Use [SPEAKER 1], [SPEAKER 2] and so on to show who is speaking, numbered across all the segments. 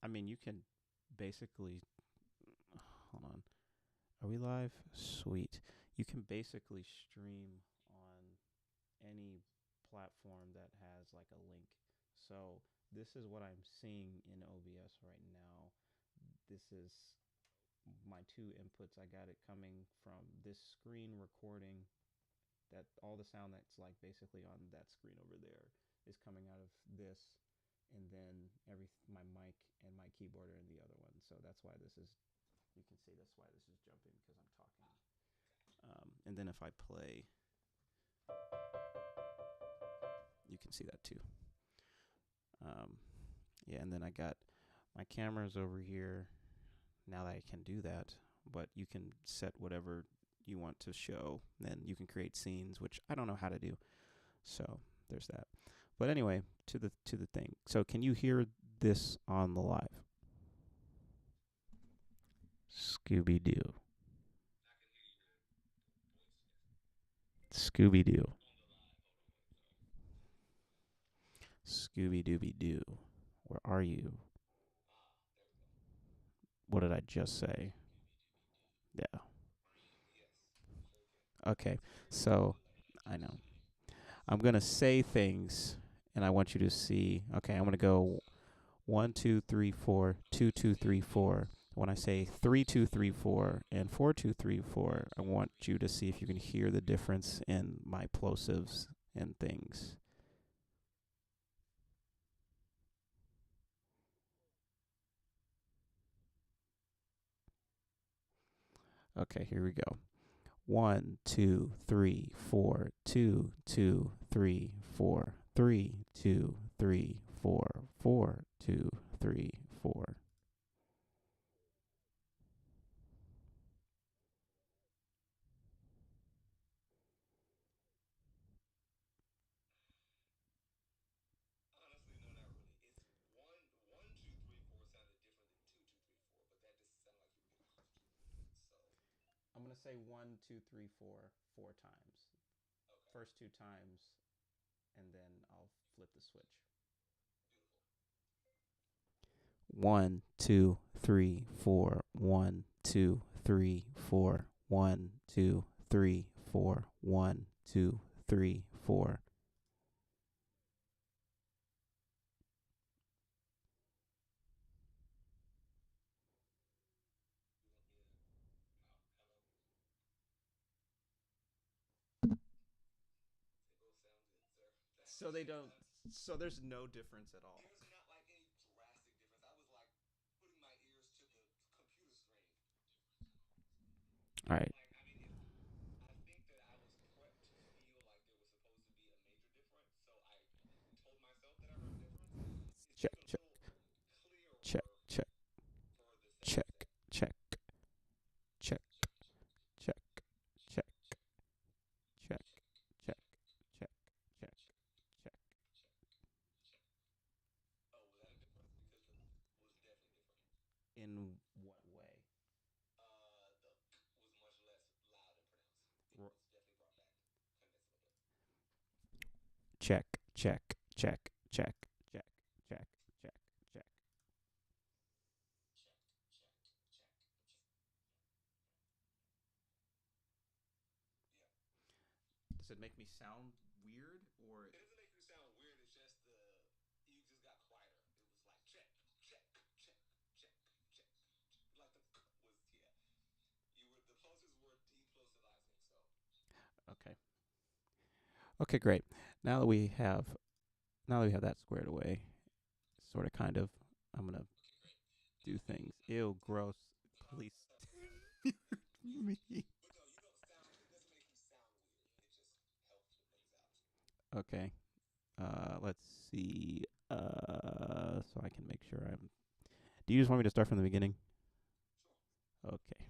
[SPEAKER 1] mean, you can basically, hold on. Are we live? Sweet. You can basically stream on any platform that has like a link. So this is what I'm seeing in OBS right now. This is my two inputs. I got it coming from this screen recording, that all the sound that's like basically on that screen over there is coming out of this, and then my mic and my keyboard are in the other one. So that's why this is, you can see that's why this is jumping, because I'm talking. And then if I play, you can see that too. Yeah, and then I got my cameras over here. Now that I can do that, but you can set whatever you want to show. Then you can create scenes, which I don't know how to do. So there's that. But anyway, to the thing. So can you hear this on the live? Scooby Doo. Scooby Doo. Scooby Dooby Doo. Where are you? What did I just say? Yeah. Okay. So I know. I'm going to say things and I want you to see. Okay, I'm going to go 1, 2, 3, 4, 2, 2, 3, 4. When I say 3, 2, 3, 4, and 4, 2, 3, 4, I want you to see if you can hear the difference in my plosives and things. Okay, here we go. 1, 2, 3, 4, 2, 2, 3, 4, 3, 2, 3, 4, 4, 2, 3, 4. I'm going to say 1, 2, 3, 4, 4 times. First 2 times, and then I'll flip the switch. 1, 2, 3, 4. 1, 2, 3, 4. 1, 2, 3, 4. 1, 2, 3, 4. So they don't. So there's no difference at all. All right. Check, check, check, check, check, check, check, check, check, check, check, check, check, check. In what way? Check, check, check, check, check, check, check, check. Does it make me sound weird or? Okay. Okay, great. Now that we have that squared away, sort of kind of, I'm gonna do things. Ew, gross. Please. Me. Okay. Let's see. So I can make sure I'm. Do you just want me to start from the beginning? Okay.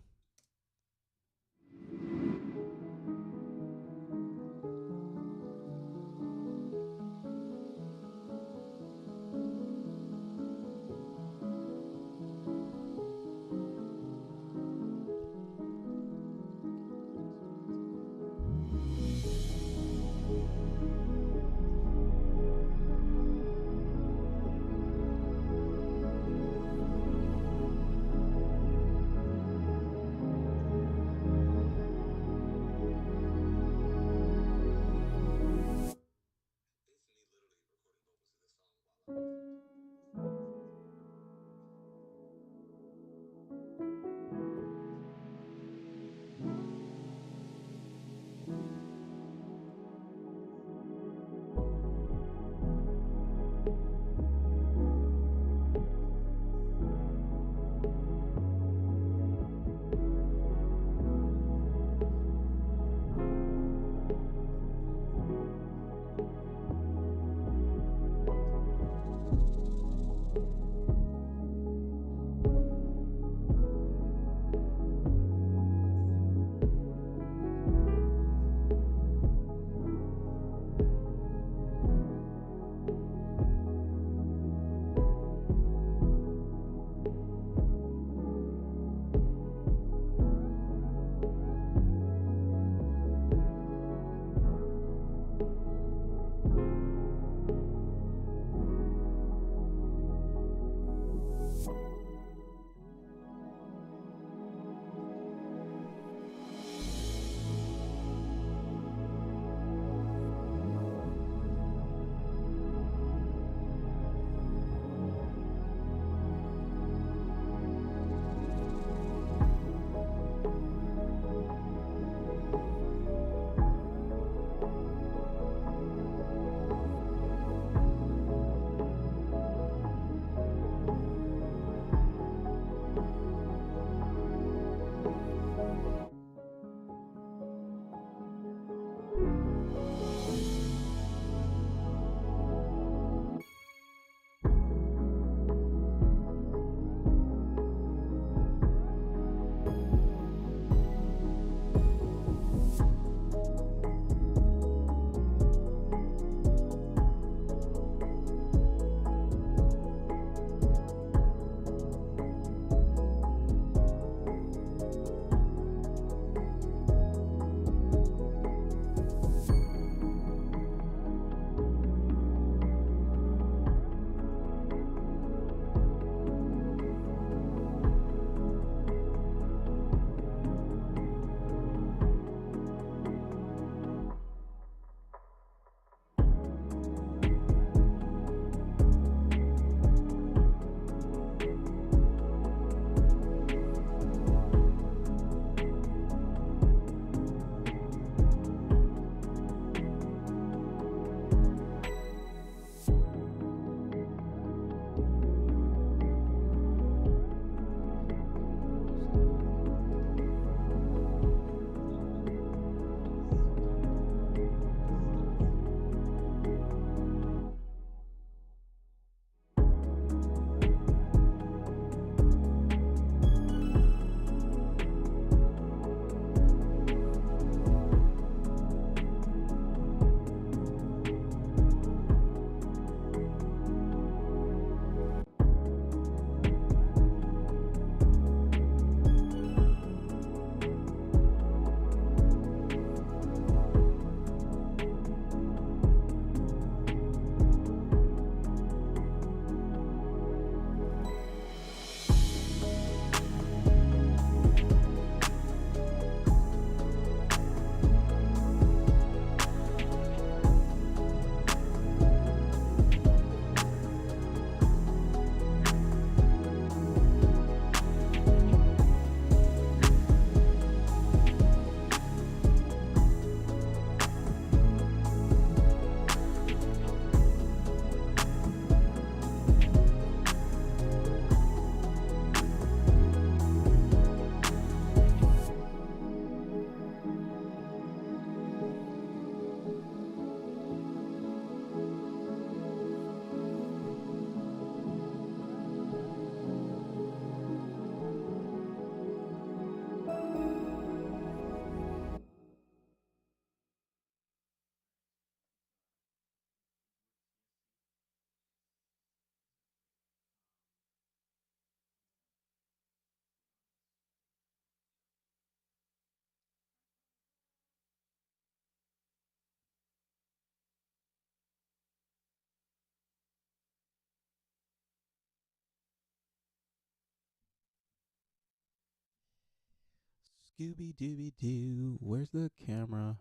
[SPEAKER 1] Scooby Dooby Doo. Where's the camera?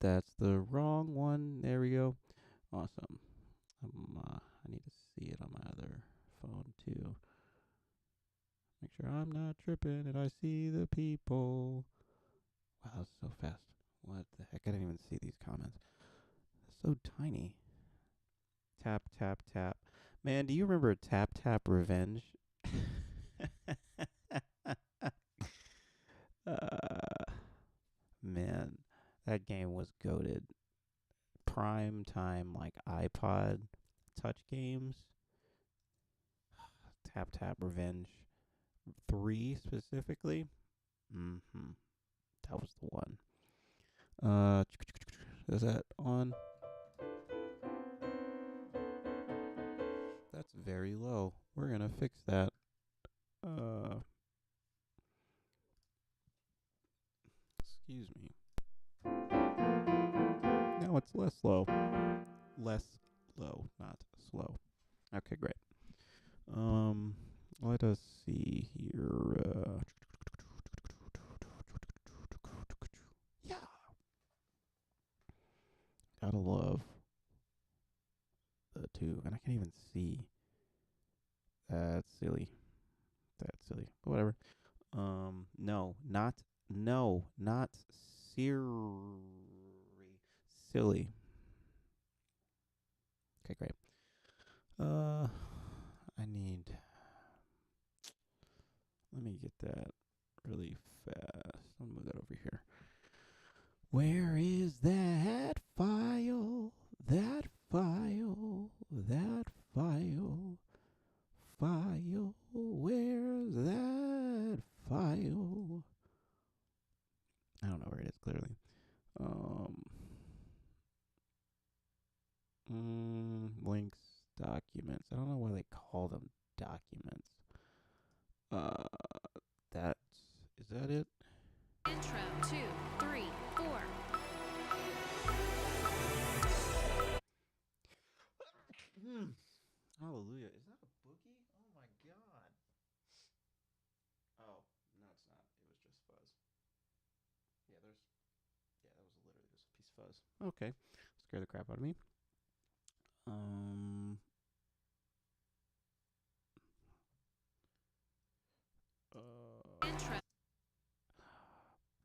[SPEAKER 1] That's the wrong one. There we go. Awesome. I need to see it on my other phone too. Make sure I'm not tripping and I see the people. Wow, that was so fast. What the heck? I didn't even see these comments. It's so tiny. Tap, tap, tap. Man, do you remember Tap, Tap Revenge? Man, that game was goated. Prime time, like iPod touch games. Tap, Tap Revenge 3 specifically. Mm-hmm. That was the one. Is that on? That's very low. We're gonna fix that. Excuse me. Now it's less low. Less low, not slow. Okay, great. Let us see here. Yeah. Gotta love the two, and I can't even see. That's silly. That's silly. But whatever. Not Siri. Silly. Okay, great. I need. Let me get that really fast. I'll move that over here. Where is that file? That file. That file. File. Where's that file? I don't know where it is clearly. Links, documents. I don't know why they call them documents. Is that it?
[SPEAKER 2] Intro 2, 3, 4.
[SPEAKER 1] Hallelujah. Is that a boogie? Oh my god. Oh, no, it's not. It was just fuzz. That was literally just a piece of fuzz. Okay. Scare the crap out of me.
[SPEAKER 2] Intro.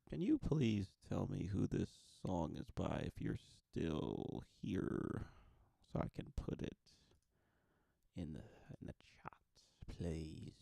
[SPEAKER 1] Can you please tell me who this song is by if you're still here, so I can put it in the chat, please?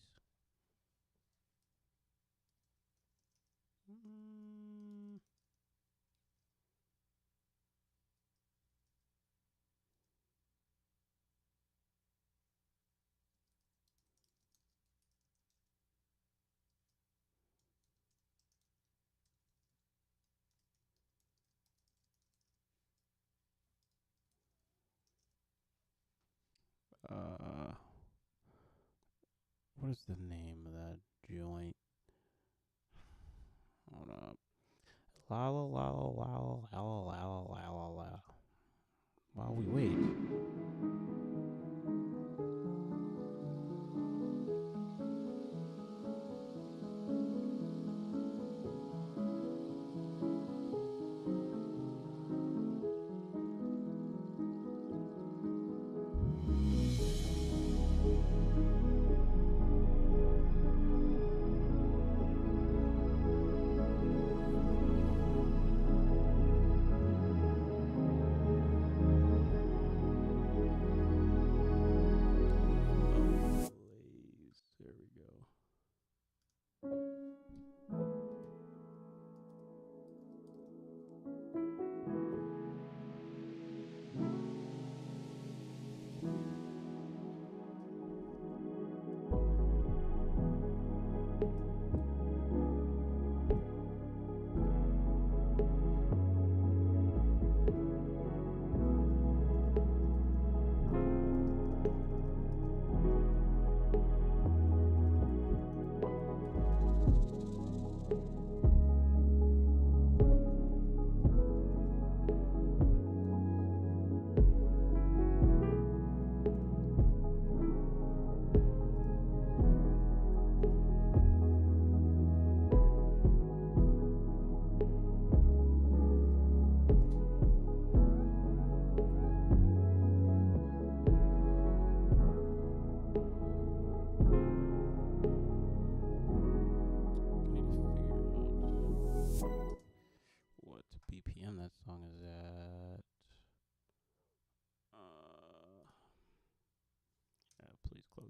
[SPEAKER 1] What is the name of that joint? Hold up. La la la la la la la la la la. While we wait.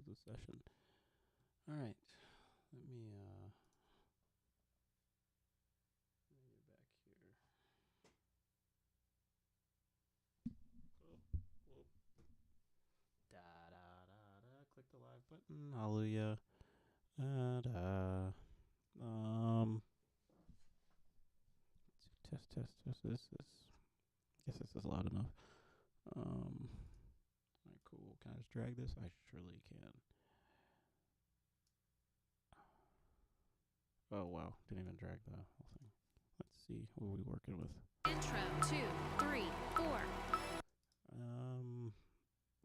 [SPEAKER 1] of the session. All right. Let me get back here. Whoa. Da da da da. Click the live button. Hallelujah. Da. Test. Guess this is loud enough. Alright, cool. Can I just drag this? I surely can. Oh wow, didn't even drag the whole thing. Let's see, what are we working with?
[SPEAKER 2] Intro 2, 3, 4.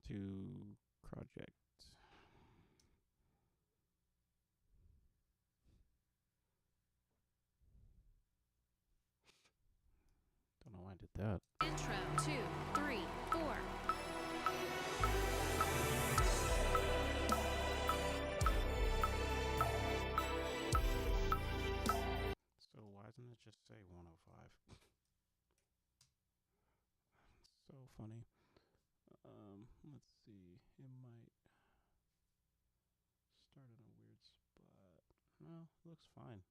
[SPEAKER 1] To project. Don't know why I did that.
[SPEAKER 2] Intro 2, 3, 4.
[SPEAKER 1] So why doesn't it just say 105? So funny. Let's see. It might start in a weird spot. No, it looks fine.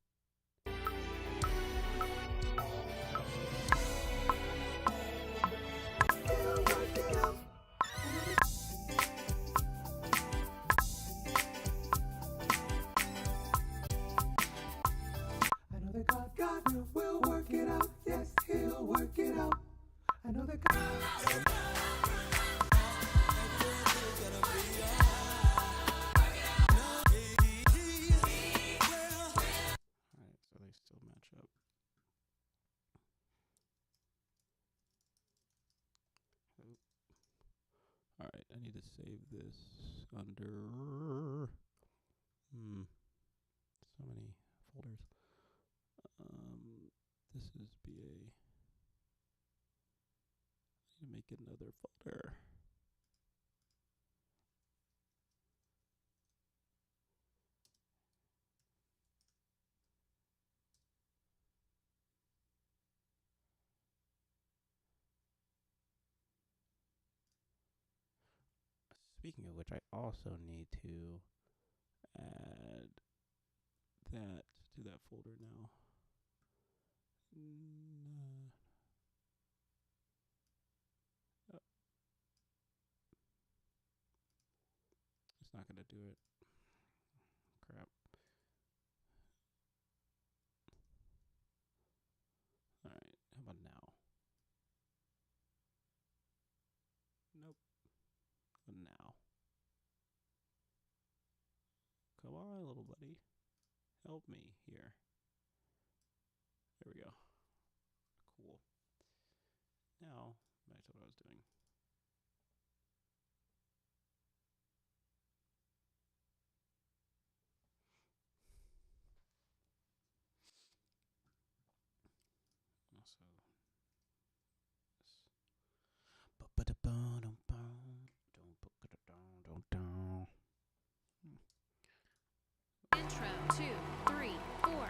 [SPEAKER 3] I know that God will work it out. Yes, He'll work it out. I know that God.
[SPEAKER 1] Alright, so they still match up. Alright, I need to save this under so many folders. This is BA. I need to make another folder. Speaking of which, I also need to add that to that folder now. Oh. It's not going to do it. Crap. Alright, how about now? Nope. Now. Come on, little buddy. Help me here. There we go. Cool. Now, back to what I was doing. Also,
[SPEAKER 2] Intro 2, 3, 4.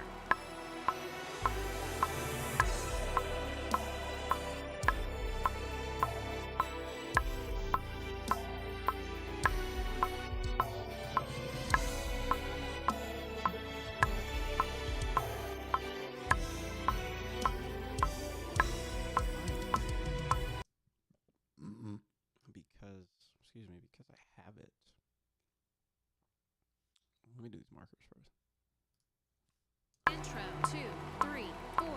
[SPEAKER 1] because I have it. Let me do these markers first.
[SPEAKER 2] Intro 2, 3, 4.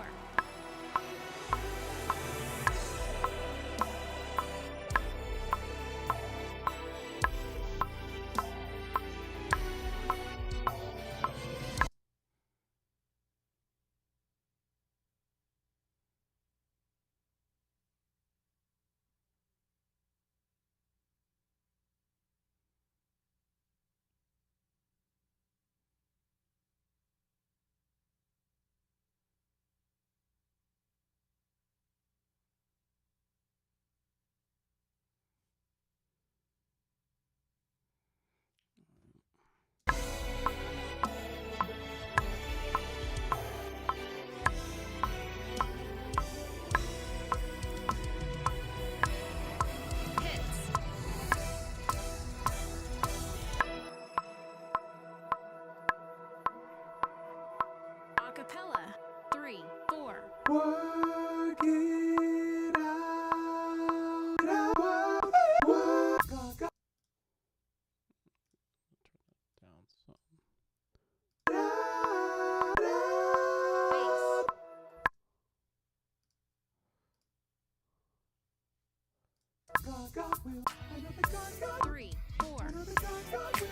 [SPEAKER 3] God will. I know that God.
[SPEAKER 2] 3, 4,
[SPEAKER 3] I know that God will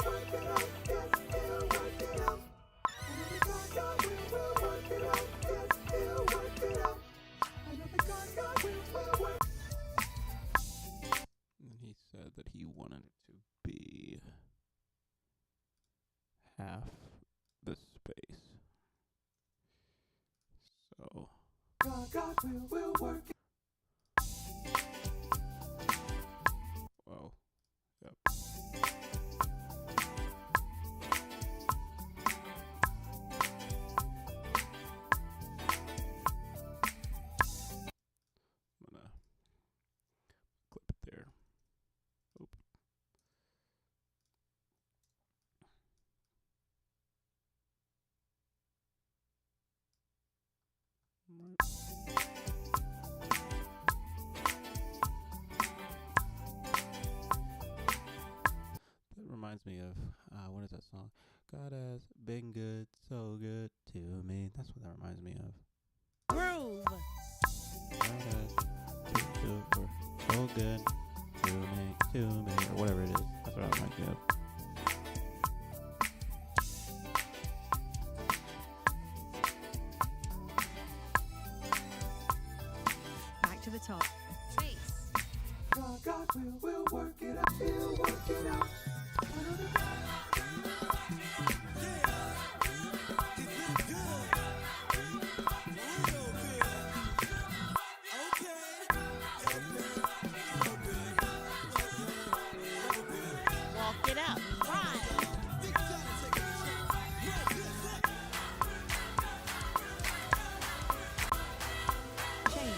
[SPEAKER 3] work it out. Yes, He'll work it out. I know that God will work it out. Yes, He'll work it out. I know that God will work.
[SPEAKER 1] And he said that he wanted it to be half the space. So
[SPEAKER 3] God will work it.
[SPEAKER 1] well, yep. I'm gonna clip it there. Oop. That reminds me of what is that song? God has been good, so good to me. That's what that reminds me of.
[SPEAKER 2] groove,
[SPEAKER 1] God has been super, so good to me, or whatever it is. That's what that reminds me of.
[SPEAKER 2] back to the top, bass,
[SPEAKER 3] God will work it out. He'll work it out. I know that
[SPEAKER 2] walk it out, ride, chain,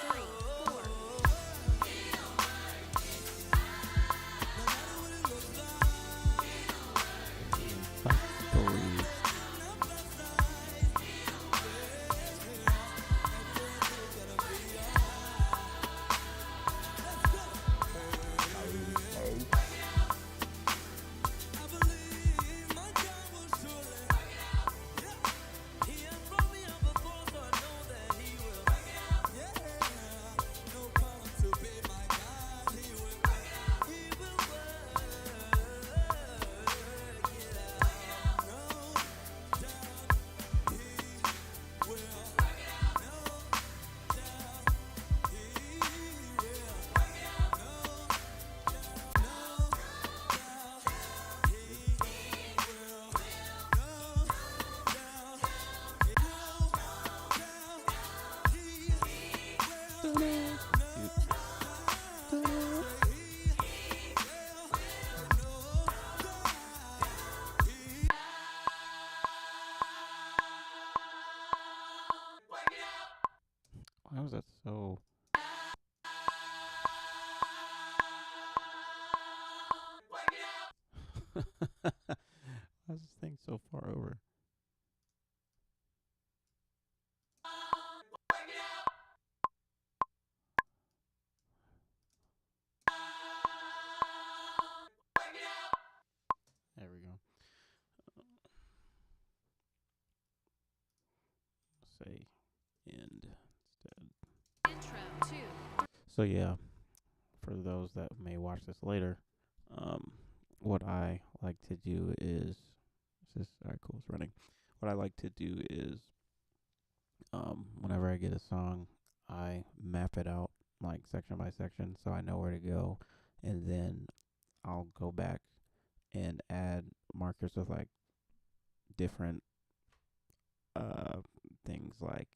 [SPEAKER 2] 3, 4,
[SPEAKER 1] I believe. Why was that so? Why is this thing so far over? There we go. Say end instead.
[SPEAKER 2] intro, 2,
[SPEAKER 1] So yeah, for those that may watch this later, what I like to do is alright, cool, it's running. What I like to do is whenever I get a song, I map it out like section by section so I know where to go, and then I'll go back and add markers with like different things like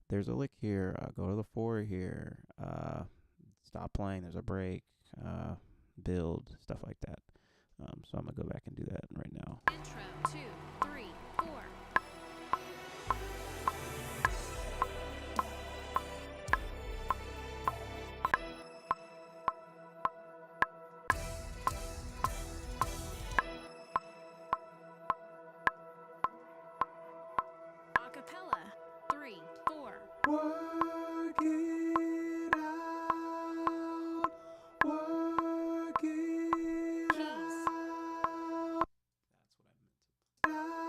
[SPEAKER 1] there's a lick here, go to the 4 here, stop playing, there's a break, build, stuff like that. So I'm gonna go back and do that right now.
[SPEAKER 2] intro, 2, 3, 4, acapella, 3, 4,
[SPEAKER 3] work it out. Work it
[SPEAKER 2] keys,
[SPEAKER 3] out.
[SPEAKER 1] That's what I meant to.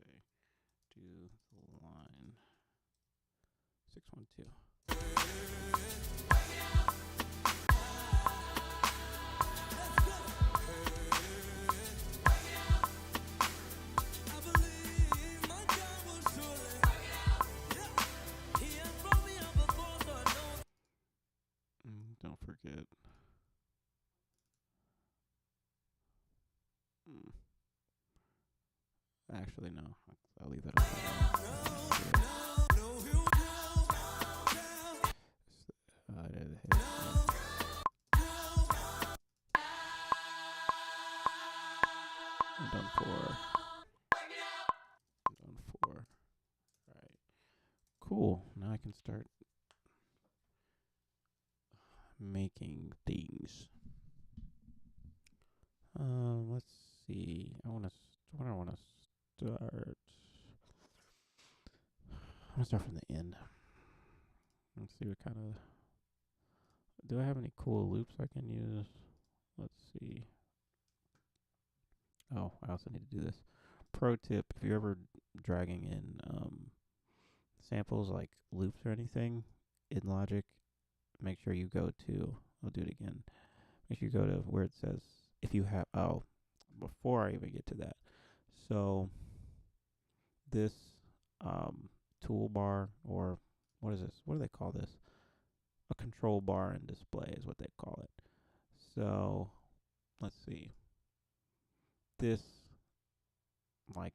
[SPEAKER 1] say do the line 612. Don't forget. Actually, no. I'll leave that up. I'm done for. I'm done for. Right. Cool. Now I can start making things. Let's see. What I want to start. I'm gonna start from the end. Let's see what kind of. Do I have any cool loops I can use? Let's see. Oh, I also need to do this. Pro tip: if you're ever dragging in samples like loops or anything in Logic, make sure you go to. I'll do it again. Make sure you go to where it says if you have. Oh, before I even get to that, so this toolbar, or what is this? What do they call this? A control bar and display is what they call it. So let's see. This, like,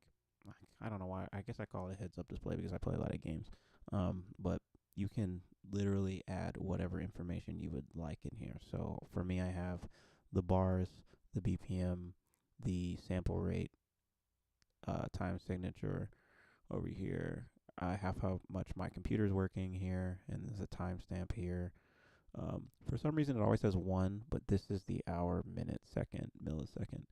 [SPEAKER 1] I don't know why. I guess I call it a heads up display because I play a lot of games. But you can literally add whatever information you would like in here. So for me, I have the bars, the BPM, the sample rate, time signature over here. I have how much my computer's working here, and there's a timestamp here. For some reason, it always says 1, but this is the hour, minute, second, millisecond.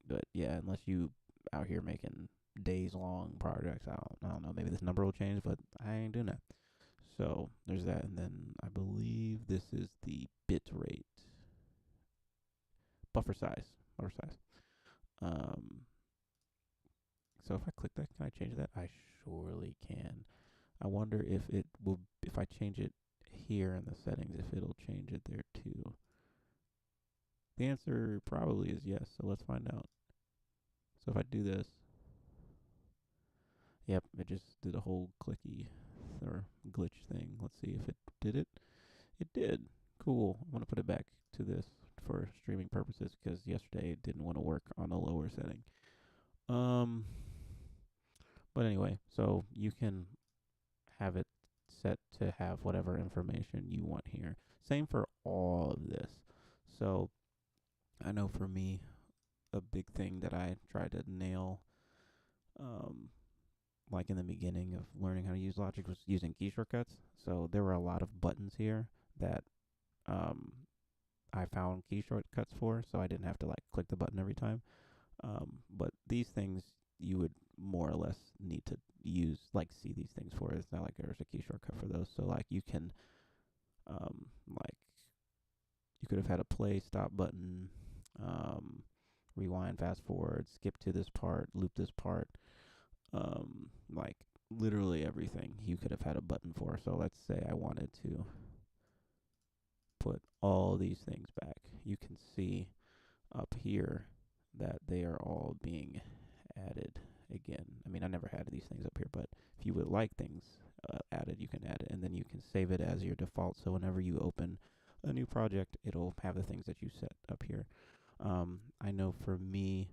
[SPEAKER 1] But yeah, unless you out here making days long projects, I don't know. Maybe this number will change, but I ain't doing that. So there's that, and then I believe this is the bit rate, buffer size. So if I click that, can I change that? I surely can. I wonder if it will, if I change it here in the settings, if it'll change it there too. The answer probably is yes, so let's find out. So if I do this, yep, it just did a whole clicky or glitch thing. Let's see if it did it. It did. Cool. I'm going to put it back to this for streaming purposes because yesterday it didn't want to work on a lower setting. But anyway, so you can have it set to have whatever information you want here. Same for all of this. So I know for me, a big thing that I tried to nail, like in the beginning of learning how to use Logic, was using key shortcuts. So there were a lot of buttons here that I found key shortcuts for, so I didn't have to like click the button every time. But these things you would more or less need to use, like see these things for. It's not like there's a key shortcut for those. So like you can, like you could have had a play stop button, rewind, fast forward, skip to this part, loop this part, like literally everything you could have had a button for. So let's say I wanted to put all these things back. You can see up here that they are all being added again. I mean, I never had these things up here, but if you would like things added, you can add it, and then you can save it as your default. So whenever you open a new project, it'll have the things that you set up here. I know for me,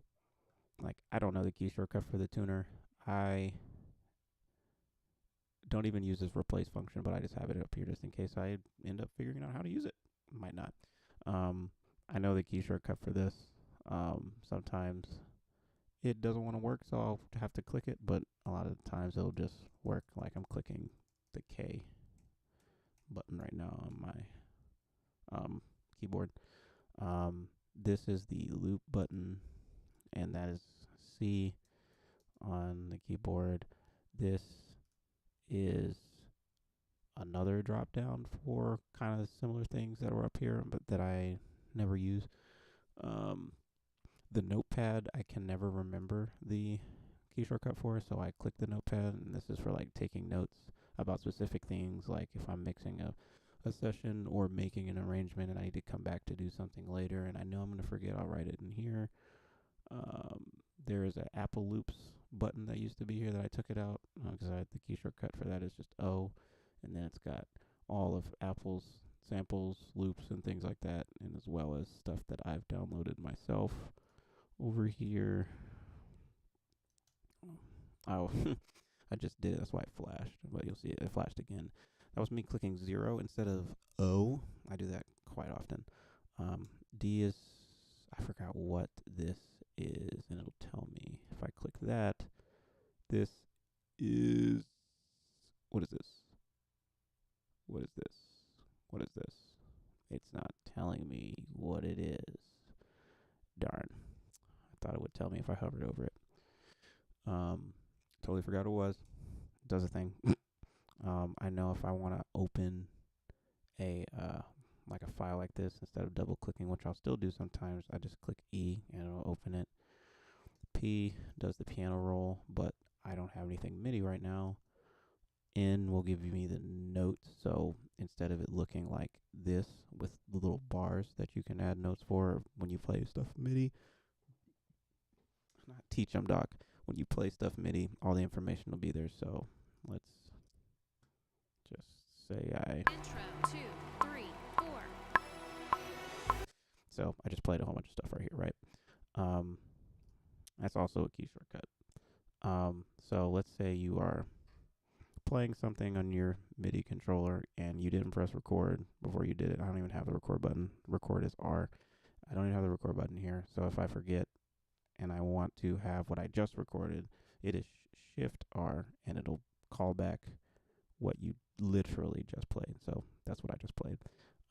[SPEAKER 1] like, I don't know the key shortcut for the tuner. I don't even use this replace function, but I just have it up here just in case I end up figuring out how to use it. Might not. I know the key shortcut for this. Sometimes it doesn't want to work, so I'll have to click it, but a lot of the times it'll just work. Like I'm clicking the K button right now on my keyboard. This is the loop button, and that is C on the keyboard. This is another drop down for kind of similar things that were up here, but that I never use. the notepad, I can never remember the key shortcut for, so I click the notepad, and this is for like taking notes about specific things, like if I'm mixing a session or making an arrangement and I need to come back to do something later and I know I'm going to forget, I'll write it in here. There is an Apple Loops button that used to be here that I took it out because the key shortcut for that is just O, and then it's got all of Apple's samples, loops, and things like that, and as well as stuff that I've downloaded myself over here. Oh, I just did it. That's why it flashed, but you'll see it flashed again. That was me clicking 0 instead of O. I do that quite often. D is, I forgot what this is, and it'll tell me. If I click that, this is, what is this? What is this? What is this? It's not telling me what it is. Darn. I thought it would tell me if I hovered over it. Totally forgot what it was. Does a thing. I know if I want to open a like a file like this, instead of double clicking, which I'll still do sometimes, I just click E and it'll open it. P does the piano roll, but I don't have anything MIDI right now. N will give me the notes, so instead of it looking like this with the little bars that you can add notes for when you play stuff MIDI, not teach them, doc. When you play stuff MIDI, all the information will be there. So let's just say
[SPEAKER 2] Intro 2, 3, 4.
[SPEAKER 1] So I just played a whole bunch of stuff right here, right? That's also a key shortcut. So let's say you are playing something on your MIDI controller and you didn't press record before you did it. I don't even have the record button. Record is R. I don't even have the record button here. So if I forget and I want to have what I just recorded, it is Shift R, and it'll call back what you literally just played. So that's what I just played.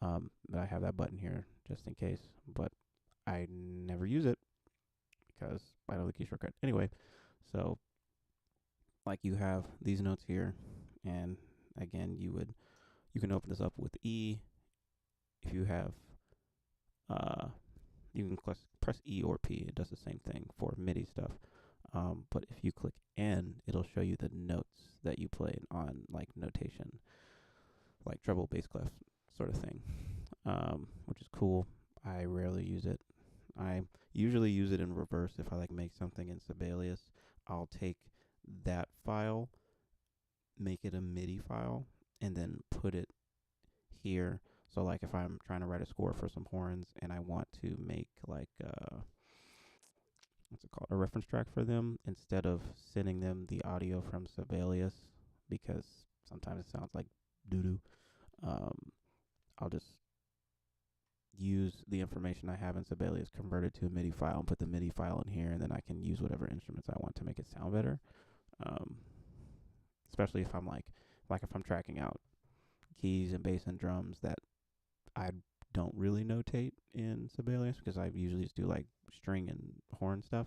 [SPEAKER 1] I have that button here just in case, but I never use it because I know the key shortcut. Anyway, so like you have these notes here, and again, you can open this up with E. If you have, you can press E or P. It does the same thing for MIDI stuff. But if you click N, it'll show you the notes that you played on, like notation, like treble, bass, clef sort of thing, which is cool. I rarely use it. I usually use it in reverse. If I like make something in Sibelius, I'll take that file, make it a MIDI file, and then put it here. So like if I'm trying to write a score for some horns and I want to make like what's it called, a reference track for them, instead of sending them the audio from Sibelius, because sometimes it sounds like doo-doo, I'll just use the information I have in Sibelius, convert it to a MIDI file, and put the MIDI file in here, and then I can use whatever instruments I want to make it sound better. Especially if I'm like if I'm tracking out keys and bass and drums that I don't really notate in Sibelius, because I usually just do like string and horn stuff.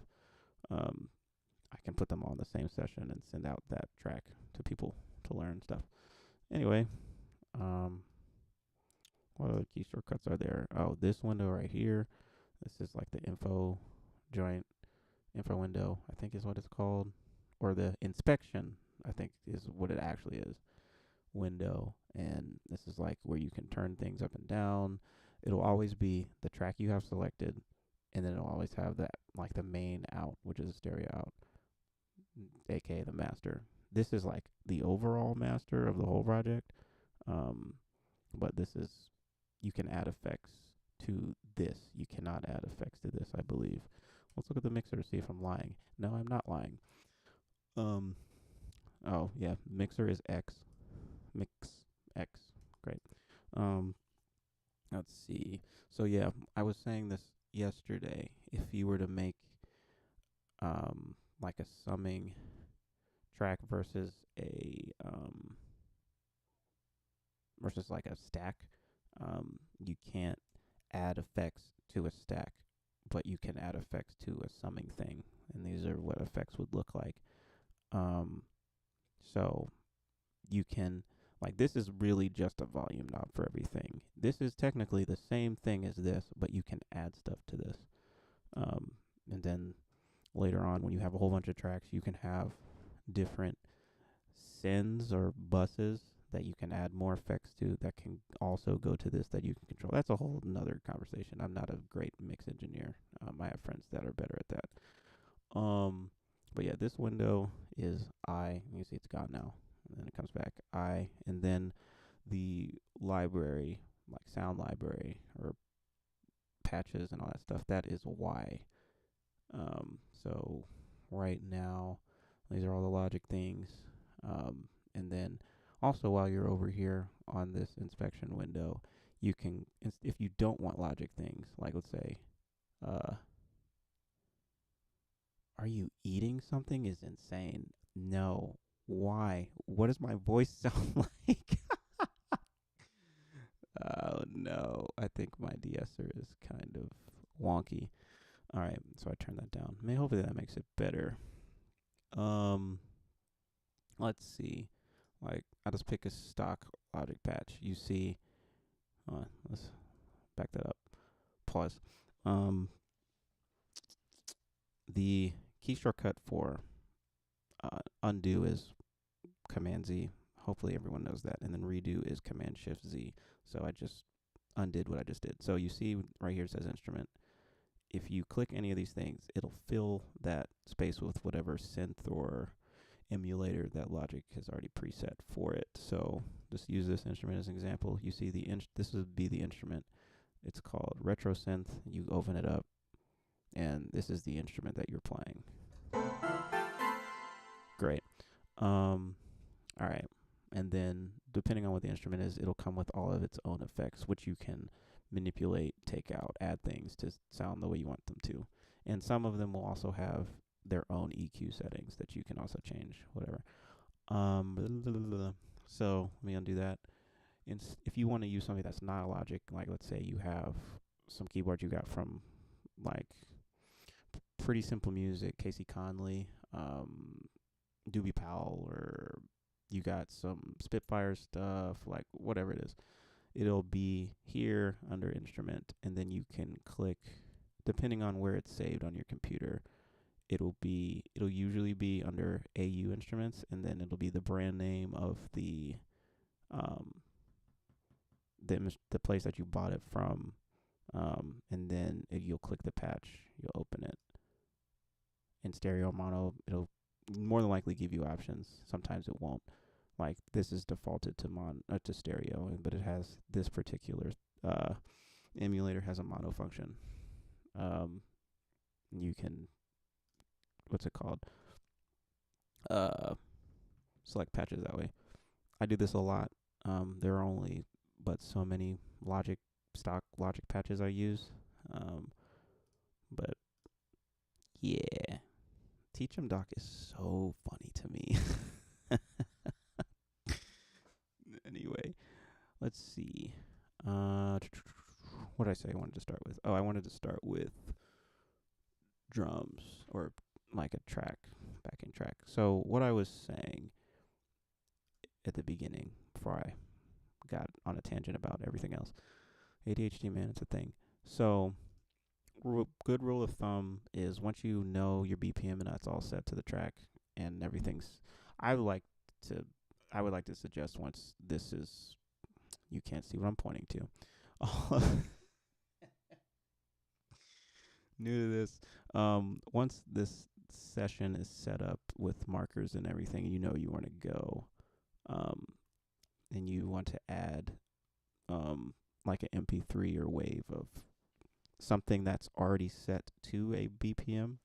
[SPEAKER 1] I can put them all in the same session and send out that track to people to learn stuff. Anyway, what other key shortcuts are there? Oh, this window right here. This is like the info window, I think is what it's called. Or the inspection, I think is what it actually is, window. And this is like where you can turn things up and down. It'll always be the track you have selected, and then it'll always have that, like the main out, which is a stereo out, aka the master. This is like the overall master of the whole project. But this is, you can add effects to this. You cannot add effects to this, I believe. Let's look at the mixer to see if I'm lying. No, I'm not lying. Oh yeah, mixer is X. Mix X. Great. Let's see. So yeah, I was saying this yesterday. If you were to make like a summing track versus like a stack, you can't add effects to a stack, but you can add effects to a summing thing, and these are what effects would look like. So you can, like, this is really just a volume knob for everything. This is technically the same thing as this, but you can add stuff to this. And then later on, when you have a whole bunch of tracks, you can have different sends or buses that you can add more effects to that can also go to this that you can control. That's a whole nother conversation. I'm not a great mix engineer. I have friends that are better at that. But yeah, this window is I. You see it's gone now. And then it comes back I. And then the library, like sound library or patches and all that stuff, that is Y. So right now, these are all the logic things. And then also while you're over here on this inspection window, you can, if you don't want logic things, like let's say, are you eating something is insane. No. Why? What does my voice sound like? Oh no. I think my de-esser is kind of wonky. All right, so I turned that down. Hopefully that makes it better. Let's see. Like, I'll just pick a stock logic patch. You see, let's back that up. Pause. The key shortcut for undo is Command Z. Hopefully everyone knows that. And then redo is Command Shift Z. So I just undid what I just did. So you see right here it says instrument. If you click any of these things, it'll fill that space with whatever synth or emulator that Logic has already preset for it. So just use this instrument as an example. You see this would be the instrument. It's called Retro Synth. You open it up, and this is the instrument that you're playing. Great. All right. And then depending on what the instrument is, it'll come with all of its own effects, which you can manipulate, take out, add things to sound the way you want them to. And some of them will also have their own EQ settings that you can also change, whatever. So let me undo that. If you want to use something that's not a Logic, like let's say you have some keyboards you got from like Pretty Simple Music, Casey Conley, Doobie Powell, or you got some Spitfire stuff, like whatever it is, it'll be here under instrument, and then you can click, depending on where it's saved on your computer, it'll usually be under AU instruments, and then it'll be the brand name of the place that you bought it from, and then you'll click the patch, you'll open it. In stereo mono, it'll more than likely give you options. Sometimes it won't. Like this is defaulted to stereo, but it has this particular emulator has a mono function. You can, what's it called? Select patches that way. I do this a lot. There are only but so many stock Logic patches I use. But yeah, Teach 'em Doc is so funny to me. Anyway, let's see. What did I say I wanted to start with? Oh, I wanted to start with drums, or like a backing track. So what I was saying at the beginning, before I got on a tangent about everything else, ADHD, man, it's a thing. So good rule of thumb is once you know your BPM and that's all set to the track and everything's, I would like to suggest, once this is, you can't see what I'm pointing to. New to this, once this session is set up with markers and everything, you know you want to go, and you want to add, like an MP3 or wave of something that's already set to a BPM.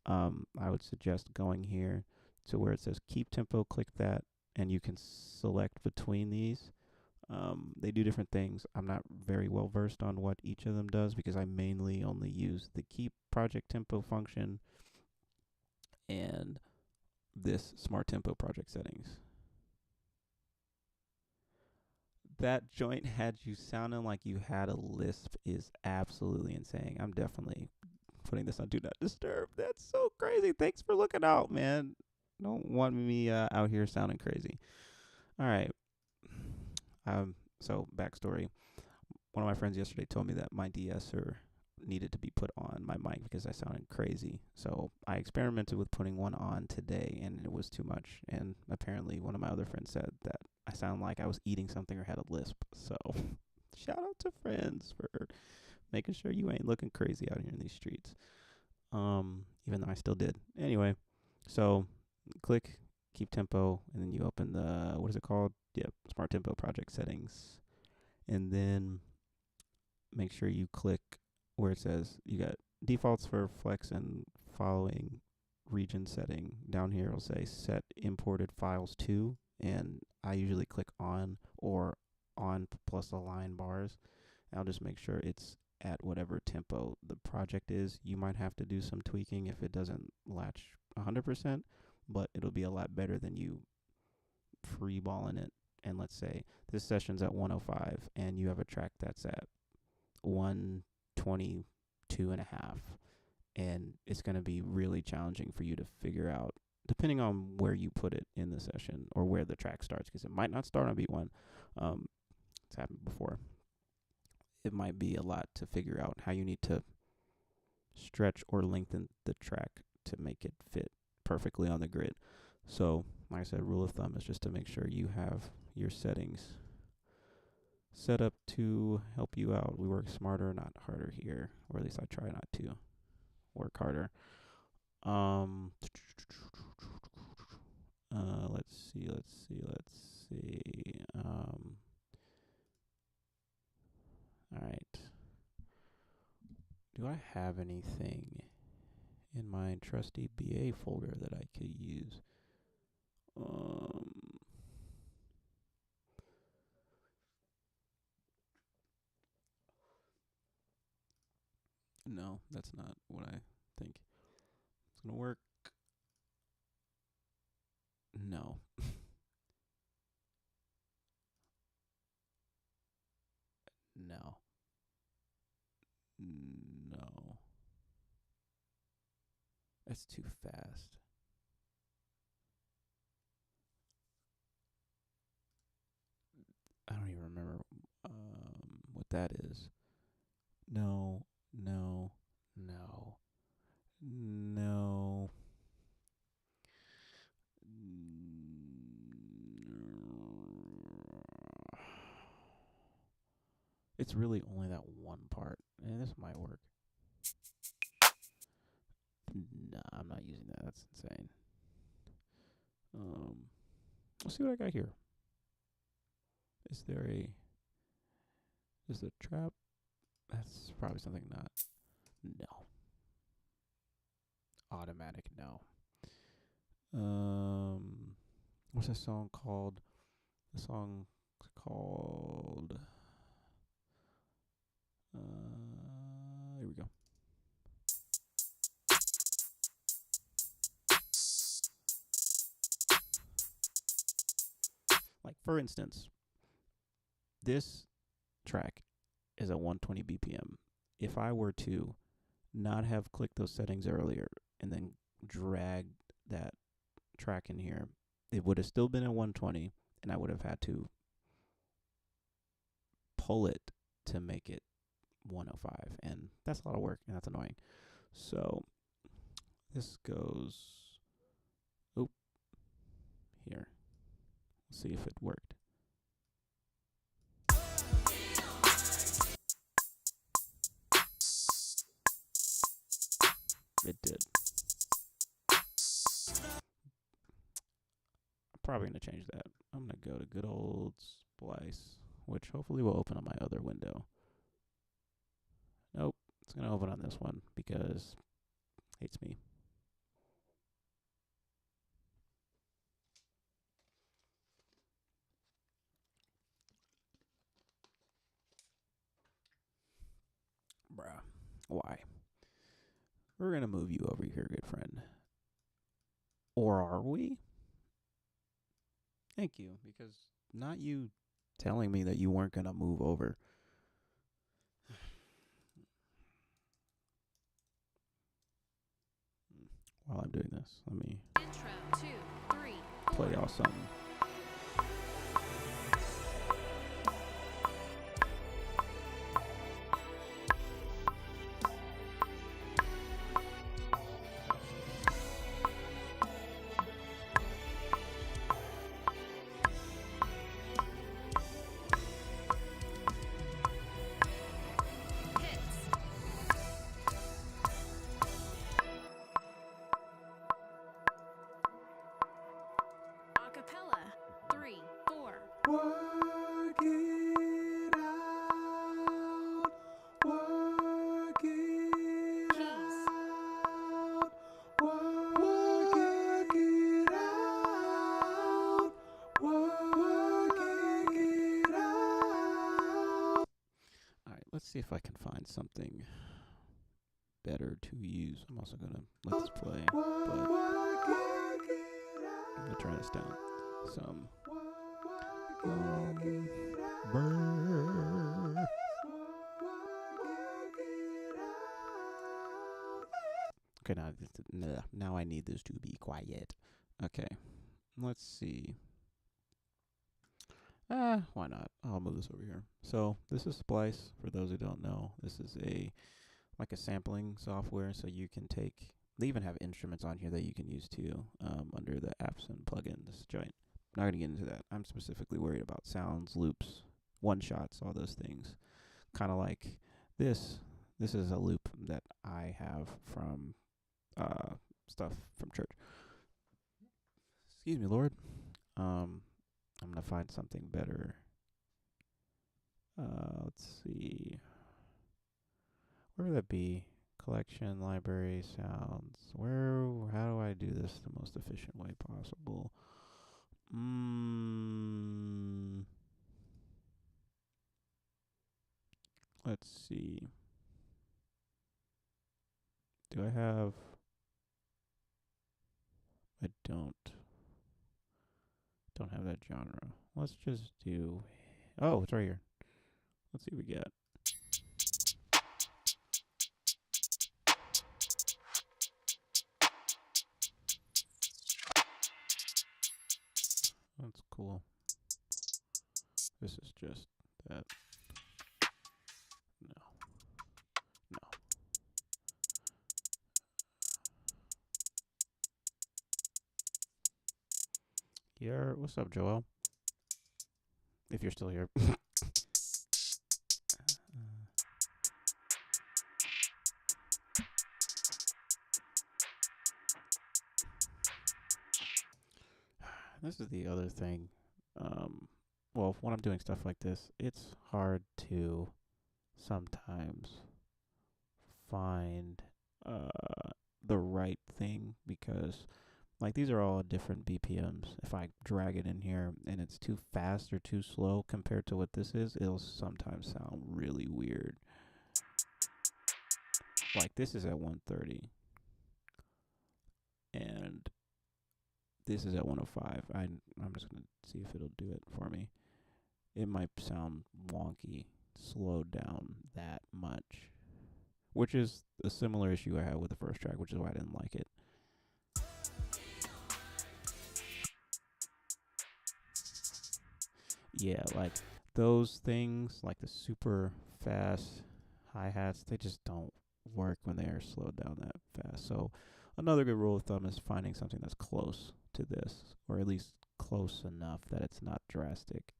[SPEAKER 1] I would suggest going here to where it says keep tempo, click that, and you can select between these. They do different things. I'm not very well versed on what each of them does because I mainly only use the keep project tempo function and this smart tempo project settings. That joint had you sounding like you had a lisp is absolutely insane. I'm definitely putting this on Do Not Disturb. That's so crazy. Thanks for looking out, man. Don't want me out here sounding crazy. All right. So backstory. One of my friends yesterday told me that my de-esser needed to be put on my mic because I sounded crazy. So I experimented with putting one on today, and it was too much. And apparently one of my other friends said that I sound like I was eating something or had a lisp. So shout out to friends for making sure you ain't looking crazy out here in these streets. Even though I still did. Anyway, so click keep tempo, and then you open the, what is it called? Yep, Smart Tempo project settings. And then make sure you click where it says you got defaults for flex and following region setting. Down here it'll say set imported files to, and I usually click on or on plus the line bars. I'll just make sure it's at whatever tempo the project is. You might have to do some tweaking if it doesn't latch 100%, but it'll be a lot better than you freeballing it. And let's say this session's at 105 and you have a track that's at 122 and a half, and it's going to be really challenging for you to figure out, depending on where you put it in the session or where the track starts, because it might not start on beat one. It's happened before. It might be a lot to figure out how you need to stretch or lengthen the track to make it fit perfectly on the grid. So, like I said, rule of thumb is just to make sure you have your settings set up to help you out. We work smarter, not harder here, or at least I try not to work harder. Let's see. All right. Do I have anything in my trusty BA folder that I could use? No, that's not what I think it's gonna work. No. No. No. That's too fast. I don't even remember what that is. No. It's really only that one part. And this might work. Nah, I'm not using that. That's insane. Let's see what I got here. Is the trap? That's probably something not. No. Automatic, no. What's that song called? The song's called. Here we go. Like, for instance, this track is at 120 BPM. If I were to not have clicked those settings earlier and then drag that track in here, it would have still been at 120, and I would have had to pull it to make it 105, and that's a lot of work, and that's annoying. So this goes here. Let's see if it worked. It did. I'm probably going to change that. I'm going to go to good old Splice, which hopefully will open on my other window. Nope. It's going to open on this one because it hates me. Bruh. Why? We're going to move you over here, good friend. Or are we? Thank you, because not you telling me that you weren't going to move over. While I'm doing this, let me
[SPEAKER 2] Intro, 2, 3, 4.
[SPEAKER 1] play y'all something.
[SPEAKER 2] Acapella. 3, 4.
[SPEAKER 3] Work it out. Work it
[SPEAKER 2] Keys.
[SPEAKER 3] out. Work it out. Work it out.
[SPEAKER 1] All right, let's see if I can find something better to use. I'm also gonna let this play, but I'm gonna turn this down. Some brr. Okay, now I need this to be quiet. Okay, let's see. Why not? I'll move this over here. So this is Splice. For those who don't know, this is like a sampling software. So you can take. They even have instruments on here that you can use too, under the apps and plugins joint. Not gonna get into that. I'm specifically worried about sounds, loops, one shots, all those things. Kind of like this. This is a loop that I have from stuff from church. Excuse me, Lord. I'm gonna find something better. Let's see. Where would that be? Collection, library, sounds. How do I do this the most efficient way possible? Let's see. Do I have? I don't have that genre. Let's just do. Oh, it's right here. Let's see what we get. That's cool. This is just that. No. What's up, Joel? If you're still here. This is the other thing. Well, when I'm doing stuff like this, it's hard to sometimes find the right thing because, like, these are all different BPMs. If I drag it in here and it's too fast or too slow compared to what this is, it'll sometimes sound really weird. Like, this is at 130. And this is at 105. I'm just going to see if it'll do it for me. It might sound wonky, slowed down that much, which is a similar issue I had with the first track, which is why I didn't like it. Yeah, like those things, like the super fast hi-hats, they just don't work when they are slowed down that fast. So another good rule of thumb is finding something that's close to this, or at least close enough that it's not drastic.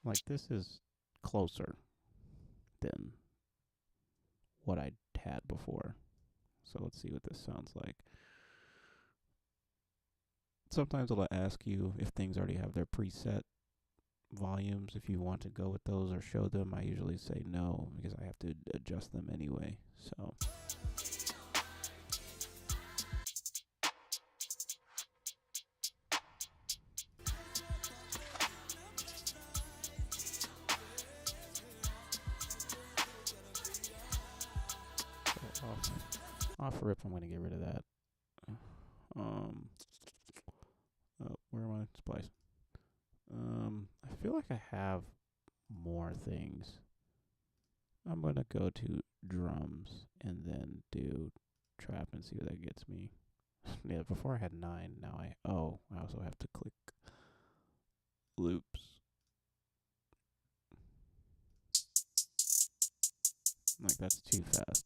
[SPEAKER 1] Like, this is closer than what I had before. So let's see what this sounds like. Sometimes it'll ask you if things already have their preset volumes, if you want to go with those or show them. I usually say no because I have to adjust them anyway. So off rip, I'm going to get rid of that. Where am I? Splice. I feel like I have more things. I'm going to go to drums and then do trap and see what that gets me. Yeah, before I had 9. Now I also have to click loops. Like, that's too fast.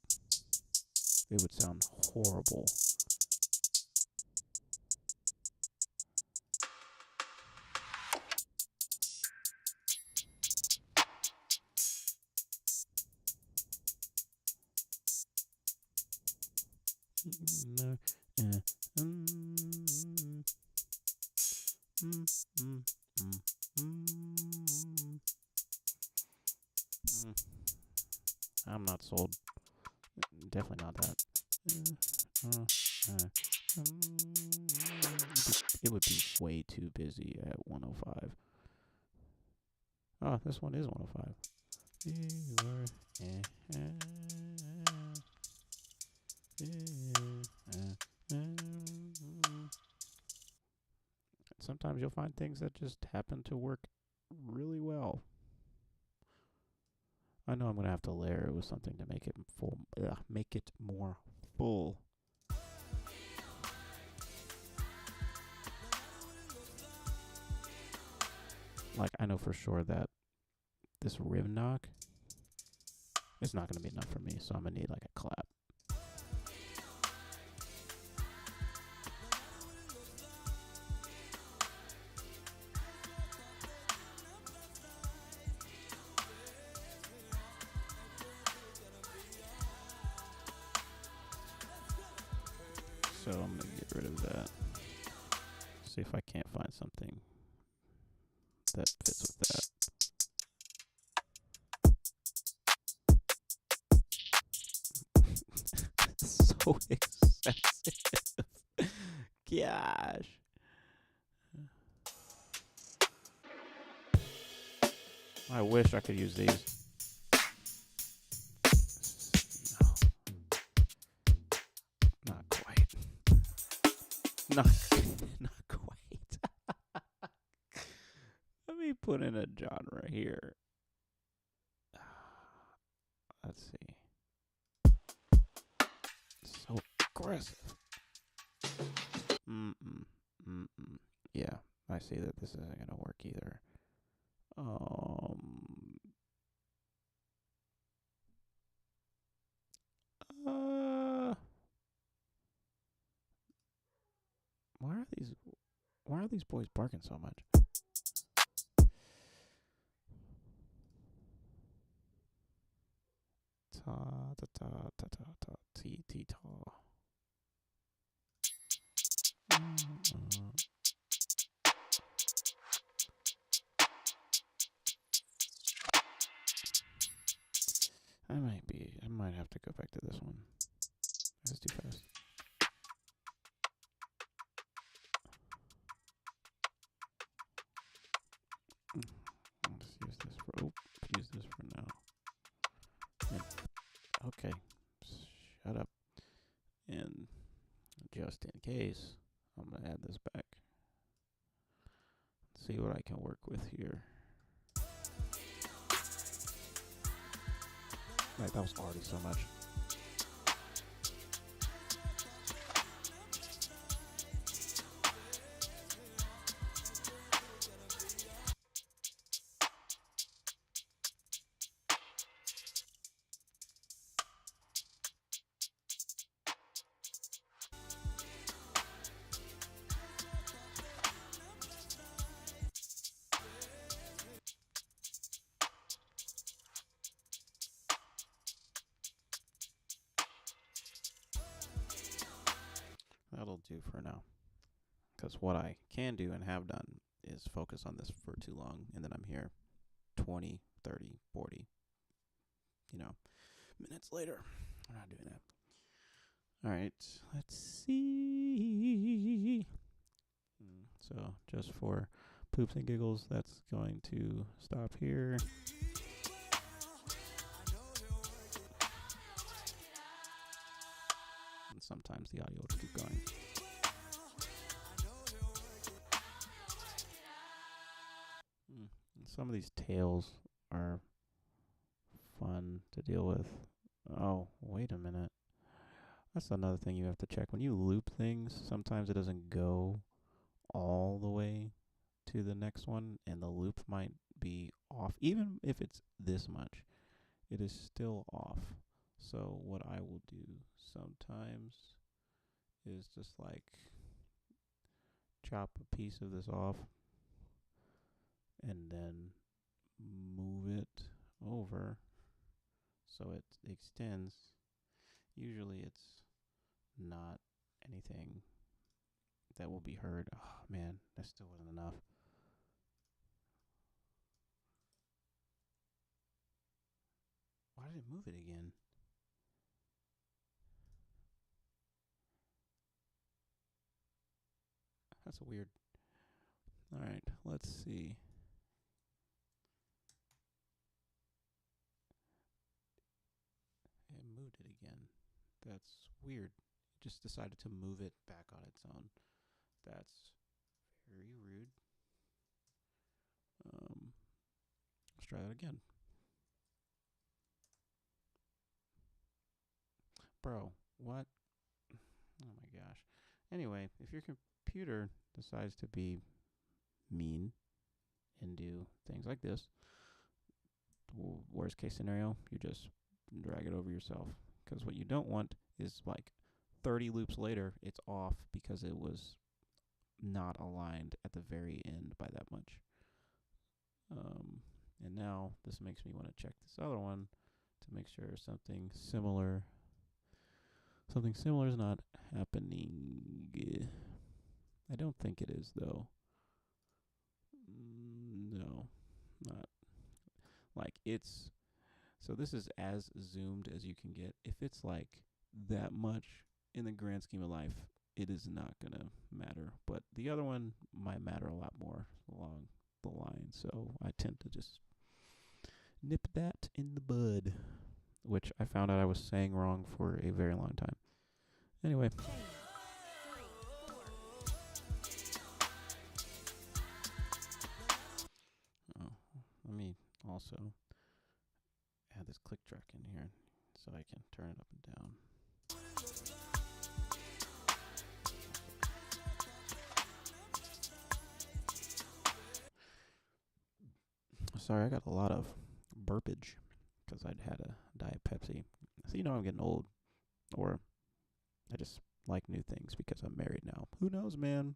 [SPEAKER 1] It would sound horrible. I'm not sold. Definitely not that. It would be way too busy at 105. Oh, this one is 105. Sometimes you'll find things that just happen to work really well. I know I'm gonna have to layer it with something to make it full, make it more full. Like, I know for sure that this riv knock is not gonna be enough for me, so I'm gonna need like a clap. So I'm gonna get rid of that. See if I can't find something that fits with that. So expensive. Gosh. I wish I could use these. No. Not quite. Not quite. Let me put in a genre here. Let's see. So aggressive. Yeah, I see that this isn't gonna work either. Why are these boys barking so much? Ta ta ta ta ta ta ti ti ta. I might have to go back to this one. That's too fast. Let's use this for, use this for now. Yeah. Okay. Shut up. And just in case, I'm going to add this back. Let's see what I can work with here. Right, that was already so much. That'll do for now. Because what I can do and have done is focus on this for too long, and then I'm here 20, 30, 40, minutes later. I'm not doing that. All right, let's see. So just for poops and giggles, that's going to stop here. And sometimes the audio will keep going. And some of these tails are fun to deal with. Oh, wait a minute. That's another thing you have to check. When you loop things, sometimes it doesn't go all the way to the next one, and the loop might be off. Even if it's this much, it is still off. So what I will do sometimes is just like chop a piece of this off and then move it over so it extends. Usually it's not anything that will be heard. Oh man, that still wasn't enough. Why did it move it again? That's a weird. All right, let's see. It moved it again. That's weird. It just decided to move it back on its own. That's very rude. Let's try that again. Bro, what? Oh my gosh. Anyway, if your computer decides to be mean and do things like this, worst case scenario, you just drag it over yourself. Because what you don't want is like 30 loops later, it's off because it was not aligned at the very end by that much. And now this makes me want to check this other one to make sure something similar is not happening. I don't think it is though. No, not. Like it's, so this is as zoomed as you can get. If it's like that much in the grand scheme of life, it is not gonna matter. But the other one might matter a lot more along the line. So I tend to just nip that in the bud, which I found out I was saying wrong for a very long time. Anyway. Oh, let me also add this click track in here so I can turn it up and down. Sorry, I got a lot of burpage because I'd had a Diet Pepsi. So you know I'm getting old, or I just like new things because I'm married now. Who knows, man?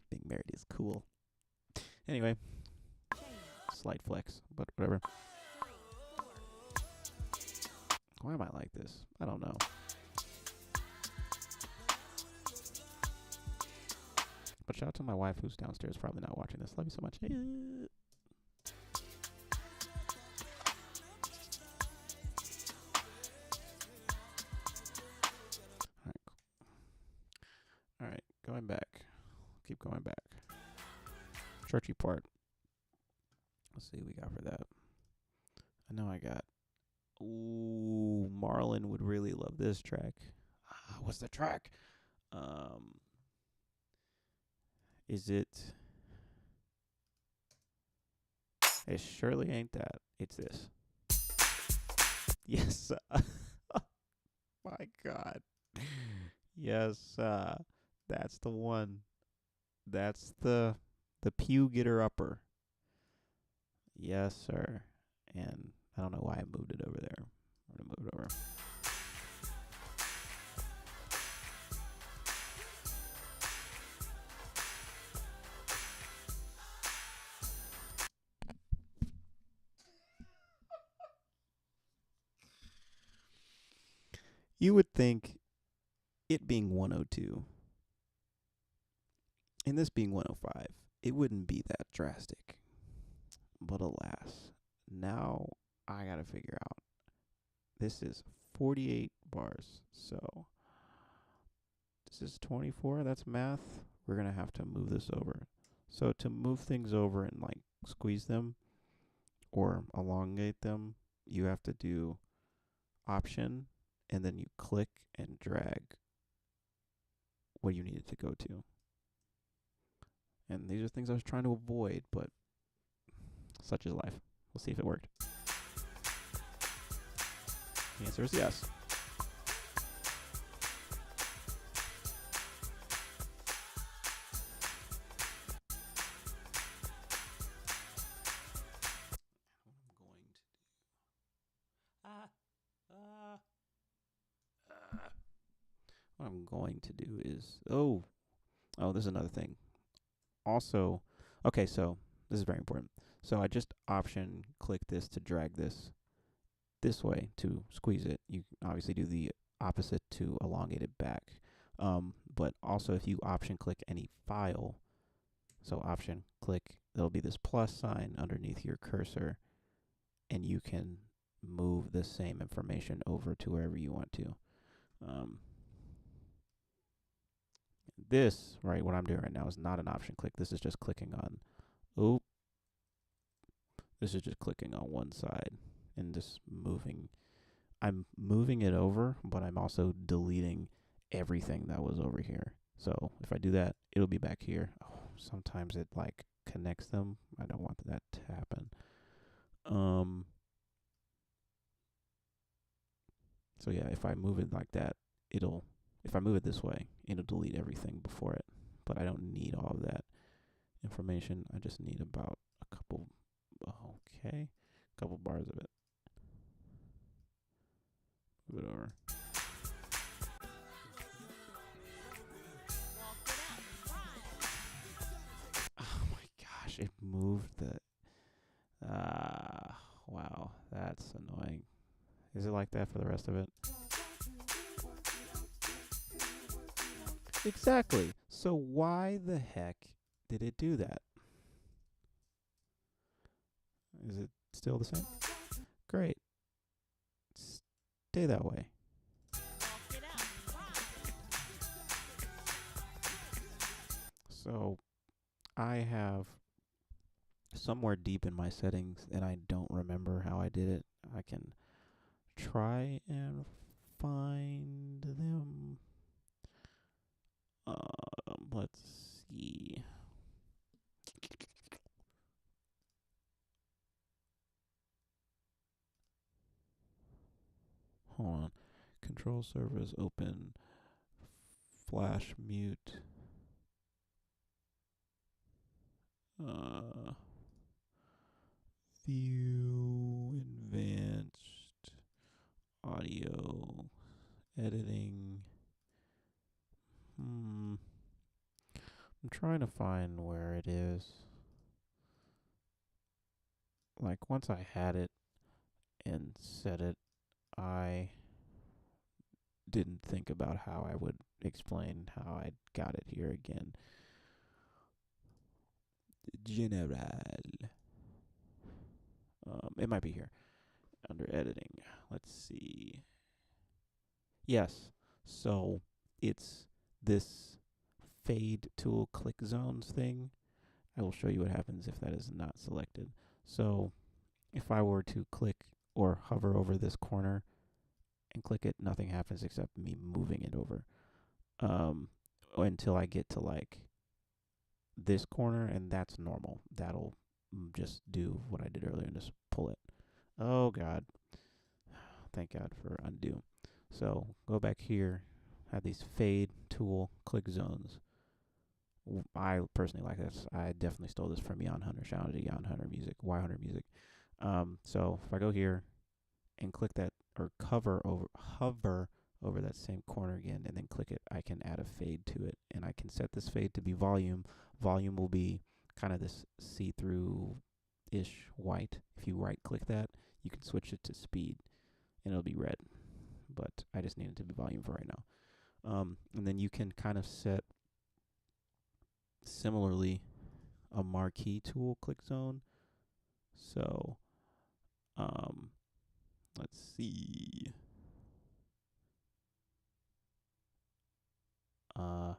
[SPEAKER 1] Being married is cool. Anyway, slight flex, but whatever. Why am I like this? I don't know. But shout out to my wife who's downstairs, probably not watching this. Love you so much. All right, going back. Keep going back. Churchy part. Let's see what we got for that. I know I got. Ooh, Marlon would really love this track. What's the track? Is it? It surely ain't that. It's this. Yes. My God. Yes. That's the one. That's the pew getter upper. Yes, sir. And I don't know why I moved it over there. I'm gonna move it over. You would think it being 102 and this being 105, it wouldn't be that drastic. But alas, now I gotta figure out. This is 48 bars, so this is 24. That's math. We're gonna have to move this over. So to move things over and like squeeze them or elongate them, you have to do Option, and then you click and drag what you need it to go to. And these are things I was trying to avoid, but such is life. We'll see if it worked. The answer is yes. What I'm going to do is, this is another thing. Also, okay, so this is very important. So I just Option click this to drag this way to squeeze it. You obviously do the opposite to elongated back. But also if you option click any file, so option click, there'll be this plus sign underneath your cursor, and you can move the same information over to wherever you want to. This, right, what I'm doing right now is not an option click. This is just clicking on, this is just clicking on one side and just moving. I'm moving it over, but I'm also deleting everything that was over here. So if I do that, it'll be back here. Oh, sometimes it like connects them. I don't want that to happen. So yeah, if I move it like that, if I move it this way, it'll delete everything before it. But I don't need all of that information. I just need about a couple bars of it. Move it over. Oh my gosh, it moved the... wow, that's annoying. Is it like that for the rest of it? Exactly. So why the heck did it do that? Is it still the same? Great. Stay that way. So I have somewhere deep in my settings, and I don't remember how I did it. I can try and find them. Let's see. Hold on. Control surface open. Flash mute. View advanced audio editing. I'm trying to find where it is. Like once I had it and set it, I didn't think about how I would explain how I got it here again. General. It might be here under editing. Let's see. Yes. So it's this fade tool click zones thing. I will show you what happens if that is not selected. So if I were to click or hover over this corner and click it, nothing happens except me moving it over. Until I get to like this corner, and that's normal. That'll just do what I did earlier and just pull it. Oh God. Thank God for undo. So go back here, have these fade tool click zones. I personally like this. I definitely stole this from Jan Hunter. Shout out to Jan Hunter Music, Y Hunter Music. So if I go here and click that, or hover over that same corner again, and then click it, I can add a fade to it, and I can set this fade to be volume. Volume will be kind of this see-through-ish white. If you right-click that, you can switch it to speed, and it'll be red. But I just need it to be volume for right now. And then you can kind of set, similarly, a marquee tool click zone. So, let's see. I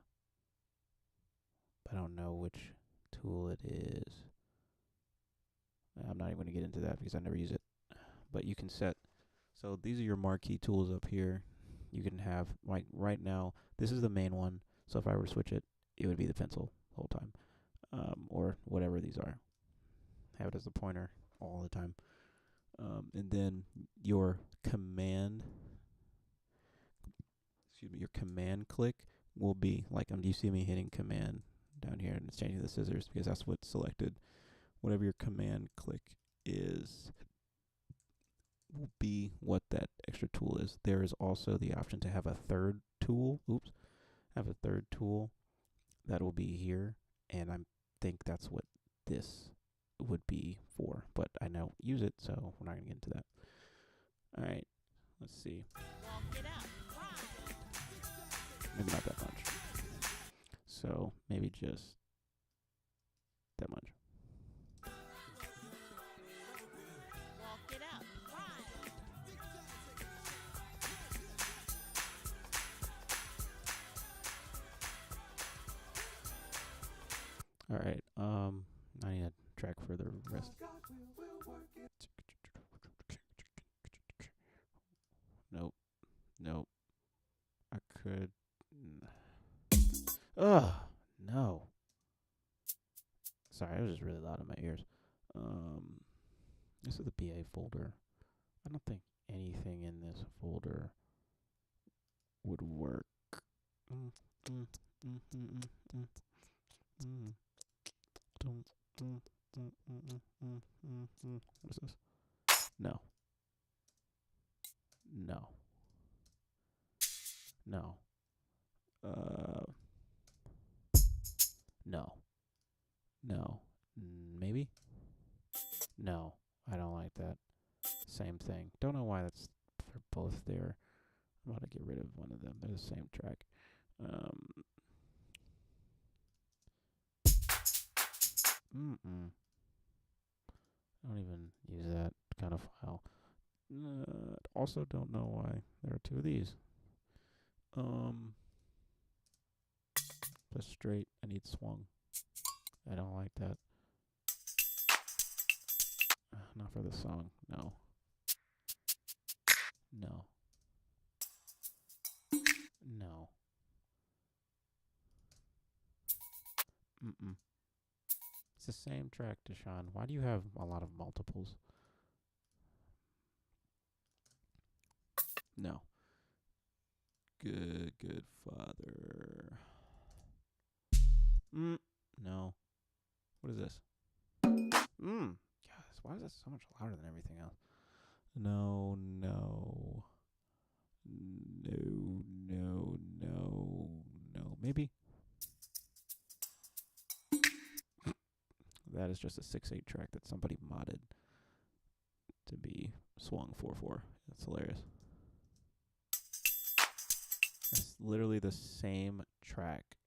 [SPEAKER 1] don't know which tool it is. I'm not even going to get into that because I never use it. But you can set. So these are your marquee tools up here. You can have, like right now, this is the main one. So if I were to switch it, it would be the pencil the whole time. Or whatever these are. Have it as the pointer all the time. And then your command click will be like, you see me hitting command down here, and it's changing the scissors because that's what's selected. Whatever your command click is will be what that extra tool is. There is also the option to have a third tool. Have a third tool that will be here, and I think that's what this would be for, but I don't use it, so we're not going to get into that. All right, let's see. Maybe not that much. So maybe just that much.
[SPEAKER 2] Walk it out. Right.
[SPEAKER 1] All right. I need a track for the rest. Nope. Nope. I could. Ugh. No. Sorry, it was just really loud in my ears. This is the BA folder. I don't think anything in this folder would work. What is this? No. No. No. No. No. Maybe? No. I don't like that. Same thing. Don't know why they're both there. I'm about to get rid of one of them. They're the same track. I don't even use that kind of file. Also don't know why there are two of these. Just straight. I need swung. I don't like that. Not for the song. No. No. No. It's the same track, Deshaun. Why do you have a lot of multiples? No. Good father. No. What is this? God, why is that so much louder than everything else? No. Maybe. That is just a 6/8 track that somebody modded to be swung 4/4. That's hilarious. It's literally the same track.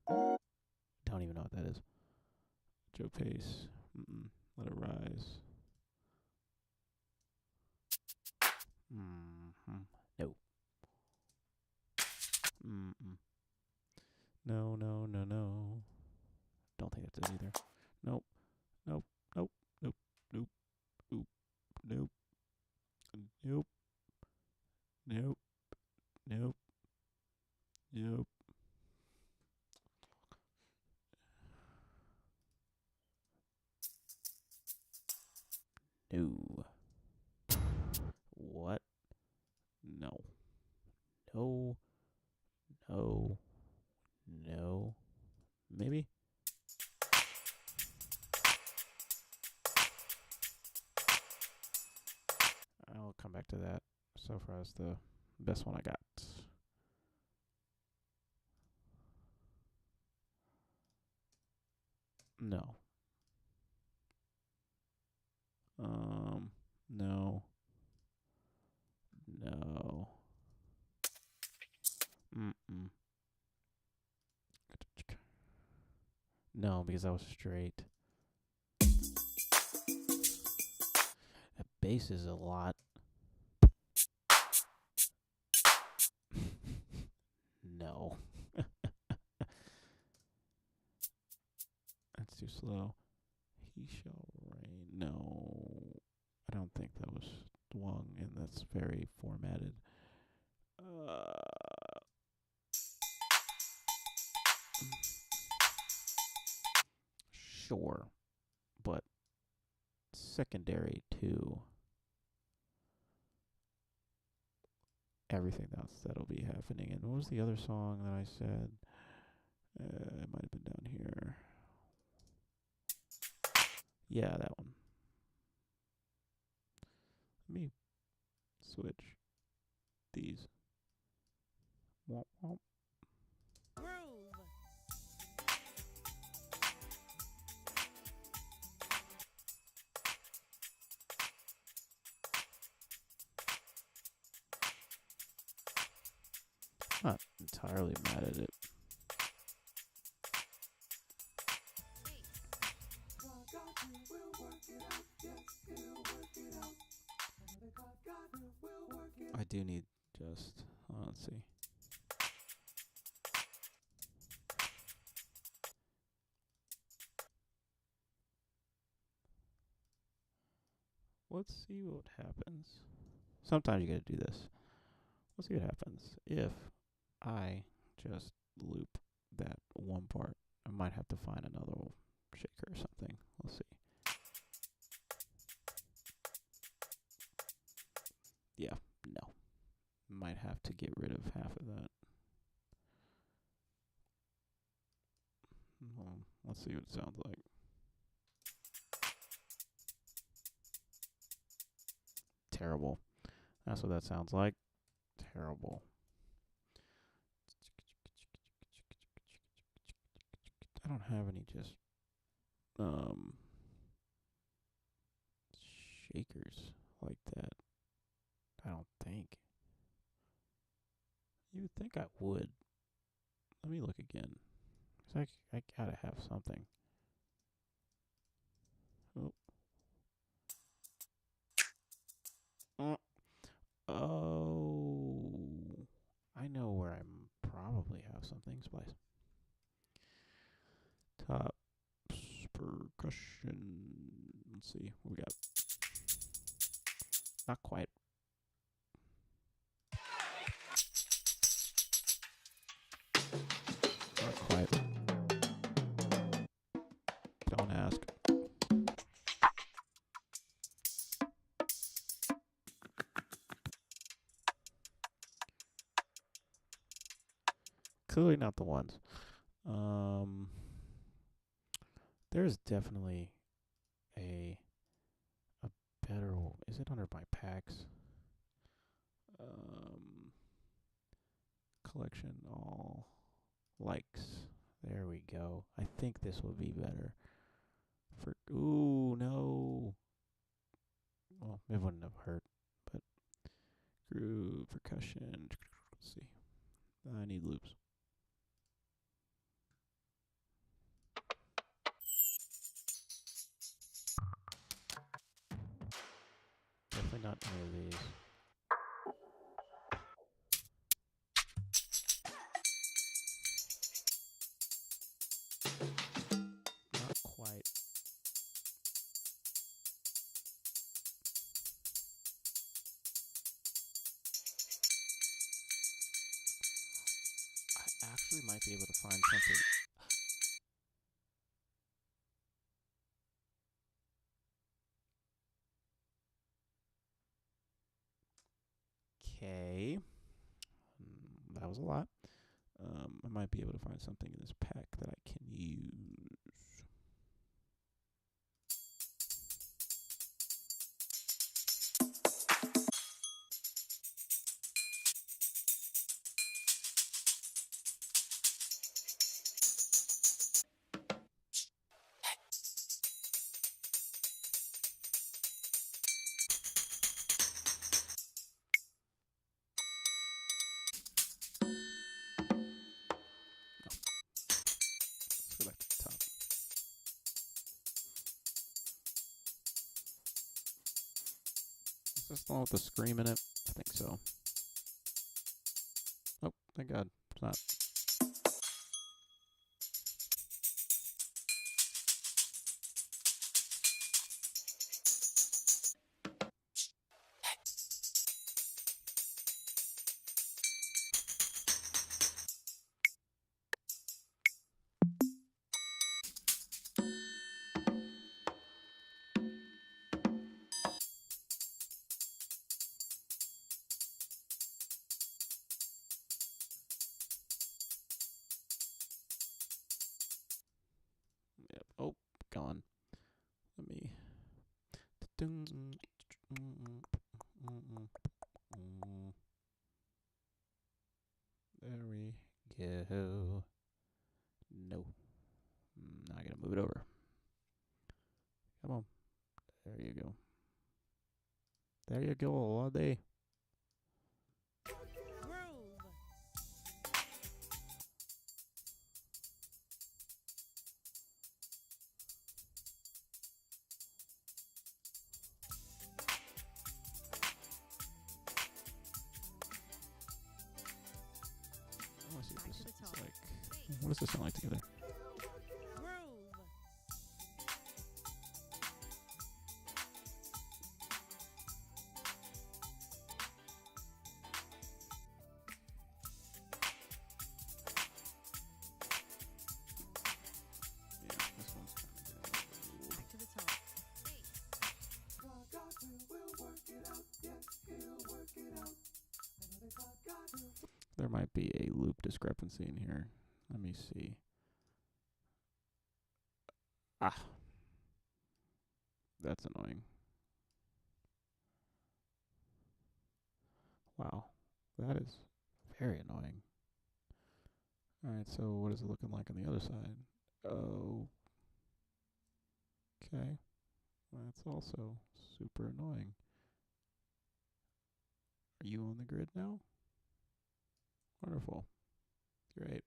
[SPEAKER 1] Don't even know what that is. Joe Pace. Let it rise. No. No. Don't think that's it either. Nope. No. What? No. Maybe? I'll come back to that. So far, it's the best one I got. No. No. No, because that was straight. That bass is a lot. No. That's too slow. He shall reign. No. I don't think that was swung, and that's very formatted. Sure. But secondary to everything else that'll be happening. And what was the other song that I said? It might have been down here. Yeah, that one. Let me switch these. Womp womp.
[SPEAKER 2] Groove.
[SPEAKER 1] entirely mad at it. I do need just, let's see. Let's see what happens. Sometimes you gotta do this. Let's see what happens if I just loop that one part. I might have to find another shaker or something. Let's see. Yeah, no. Might have to get rid of half of that. Let's see what it sounds like. Terrible. That's what that sounds like. Terrible. I don't have any just shakers like that. I don't think. You would think I would. Let me look again. 'Cause I gotta have something. Oh. Oh. I know where I probably have something. Splice. Top percussion. Let's see what we got. Not quite. Not quite. Don't ask. Clearly not the ones. There's definitely a better. Is it under my packs? Collection all likes. There we go. I think this will be better. Ooh, no. Well, it wouldn't have hurt, but groove, percussion. Let's see. I need loops. Definitely not any of these. Not quite. I actually might be able to find something. Okay. That was a lot. I might be able to find something in this pack that I can use. Let's go back to the top. Is this the one with the scream in it? I think so. Oh, thank God. It's not. Yep. Oh, gone. Let me. There we go. No. Now I gotta move it over. Come on. There you go. There you go, all day.
[SPEAKER 2] Groove.
[SPEAKER 1] What does this sound like together?
[SPEAKER 2] Groove.
[SPEAKER 1] Yeah, this one's kind of good.
[SPEAKER 2] Back to the top. Bass.
[SPEAKER 3] God will work it out. Yes, he'll work it out. I know that God will.
[SPEAKER 1] There might be a loop discrepancy in here. Let me see. Ah. That's annoying. Wow. That is very annoying. Alright, so what is it looking like on the other side? Oh. Okay. That's also super annoying. Are you on the grid now? Wonderful. Great.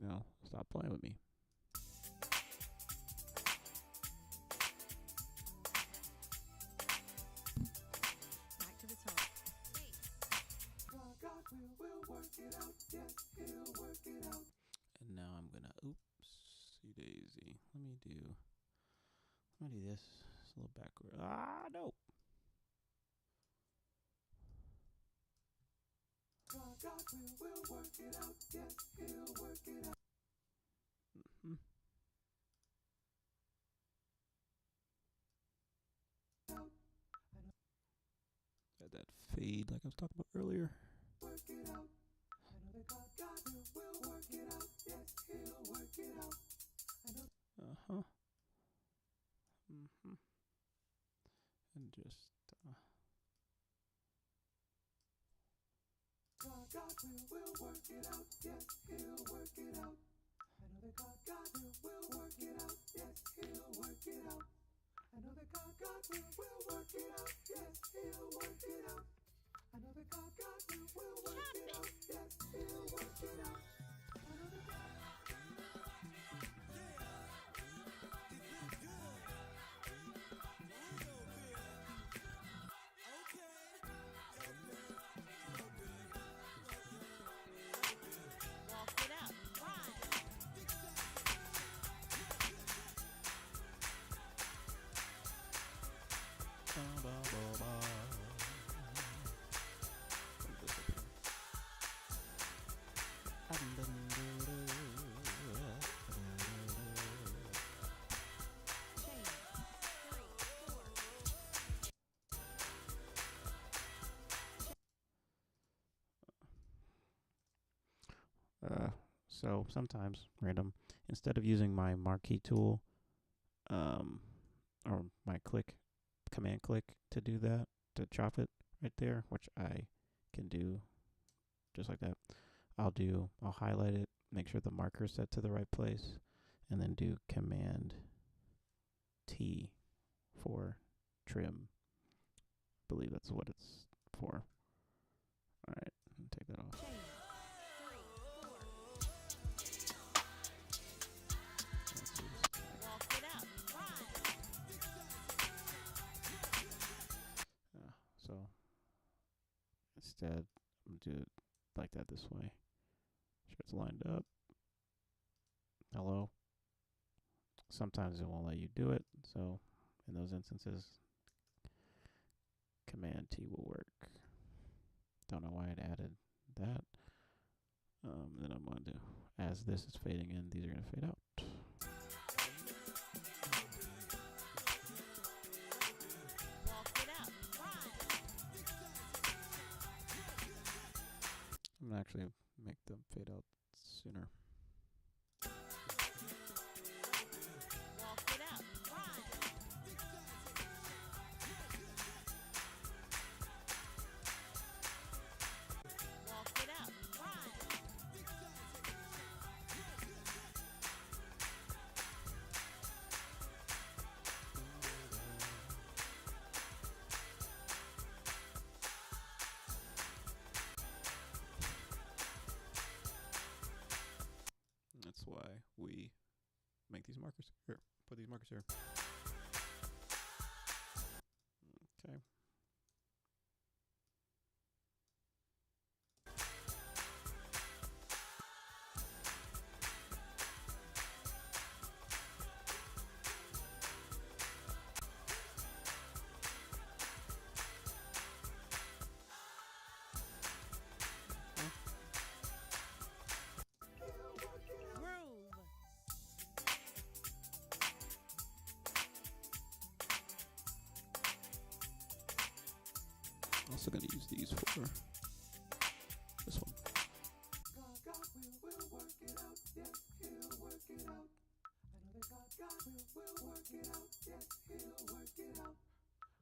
[SPEAKER 1] Now, stop playing with me.
[SPEAKER 2] Back to the top. Bass.
[SPEAKER 3] God will work it out. Yes, he'll work it out.
[SPEAKER 1] And now I'm gonna oopsie daisy. Let me do this. It's a little backward. Ah, no.
[SPEAKER 3] God will work it out. Yes, he'll work it out.
[SPEAKER 1] Hmm. Got that fade like I was talking about earlier.
[SPEAKER 3] Work it out. I know that God will work it out. Yes, he'll work it out. I know
[SPEAKER 1] Uh-huh. Mm-hmm. And just
[SPEAKER 3] God will work it out. Yes, he'll work it out. I know that God will work it out. Yes, he'll work it out. I know that God will work it out. Yes, he'll work it out. I know that God will work it out. Yes, he'll work it out. I know that God.
[SPEAKER 2] Walk it out. Ride. Change. 3, 4.
[SPEAKER 1] So sometimes random. Instead of using my marquee tool, or my command click to do that, to chop it right there, which I can do just like that. I'll highlight it, make sure the marker is set to the right place, and then do Command T for trim. I believe that's what it's for. Alright, take that off.
[SPEAKER 2] Change. 3, 4. Walk it out. Ride.
[SPEAKER 1] So instead, I'm gonna do it like that this way. Sure it's lined up. Hello. Sometimes it won't let you do it, so in those instances, Command T will work. Don't know why it added that. Then I'm going to, as this is fading in, these are going to fade out.
[SPEAKER 2] Walk it out. Ride.
[SPEAKER 1] I'm going to actually make them fade out sooner.
[SPEAKER 2] Walk it out. Ride. Walk it out. Ride.
[SPEAKER 1] Also gonna use these for this one.
[SPEAKER 3] God will work it out. Yes, he'll work it out. I know that God will work it out. Yes, he'll work it out.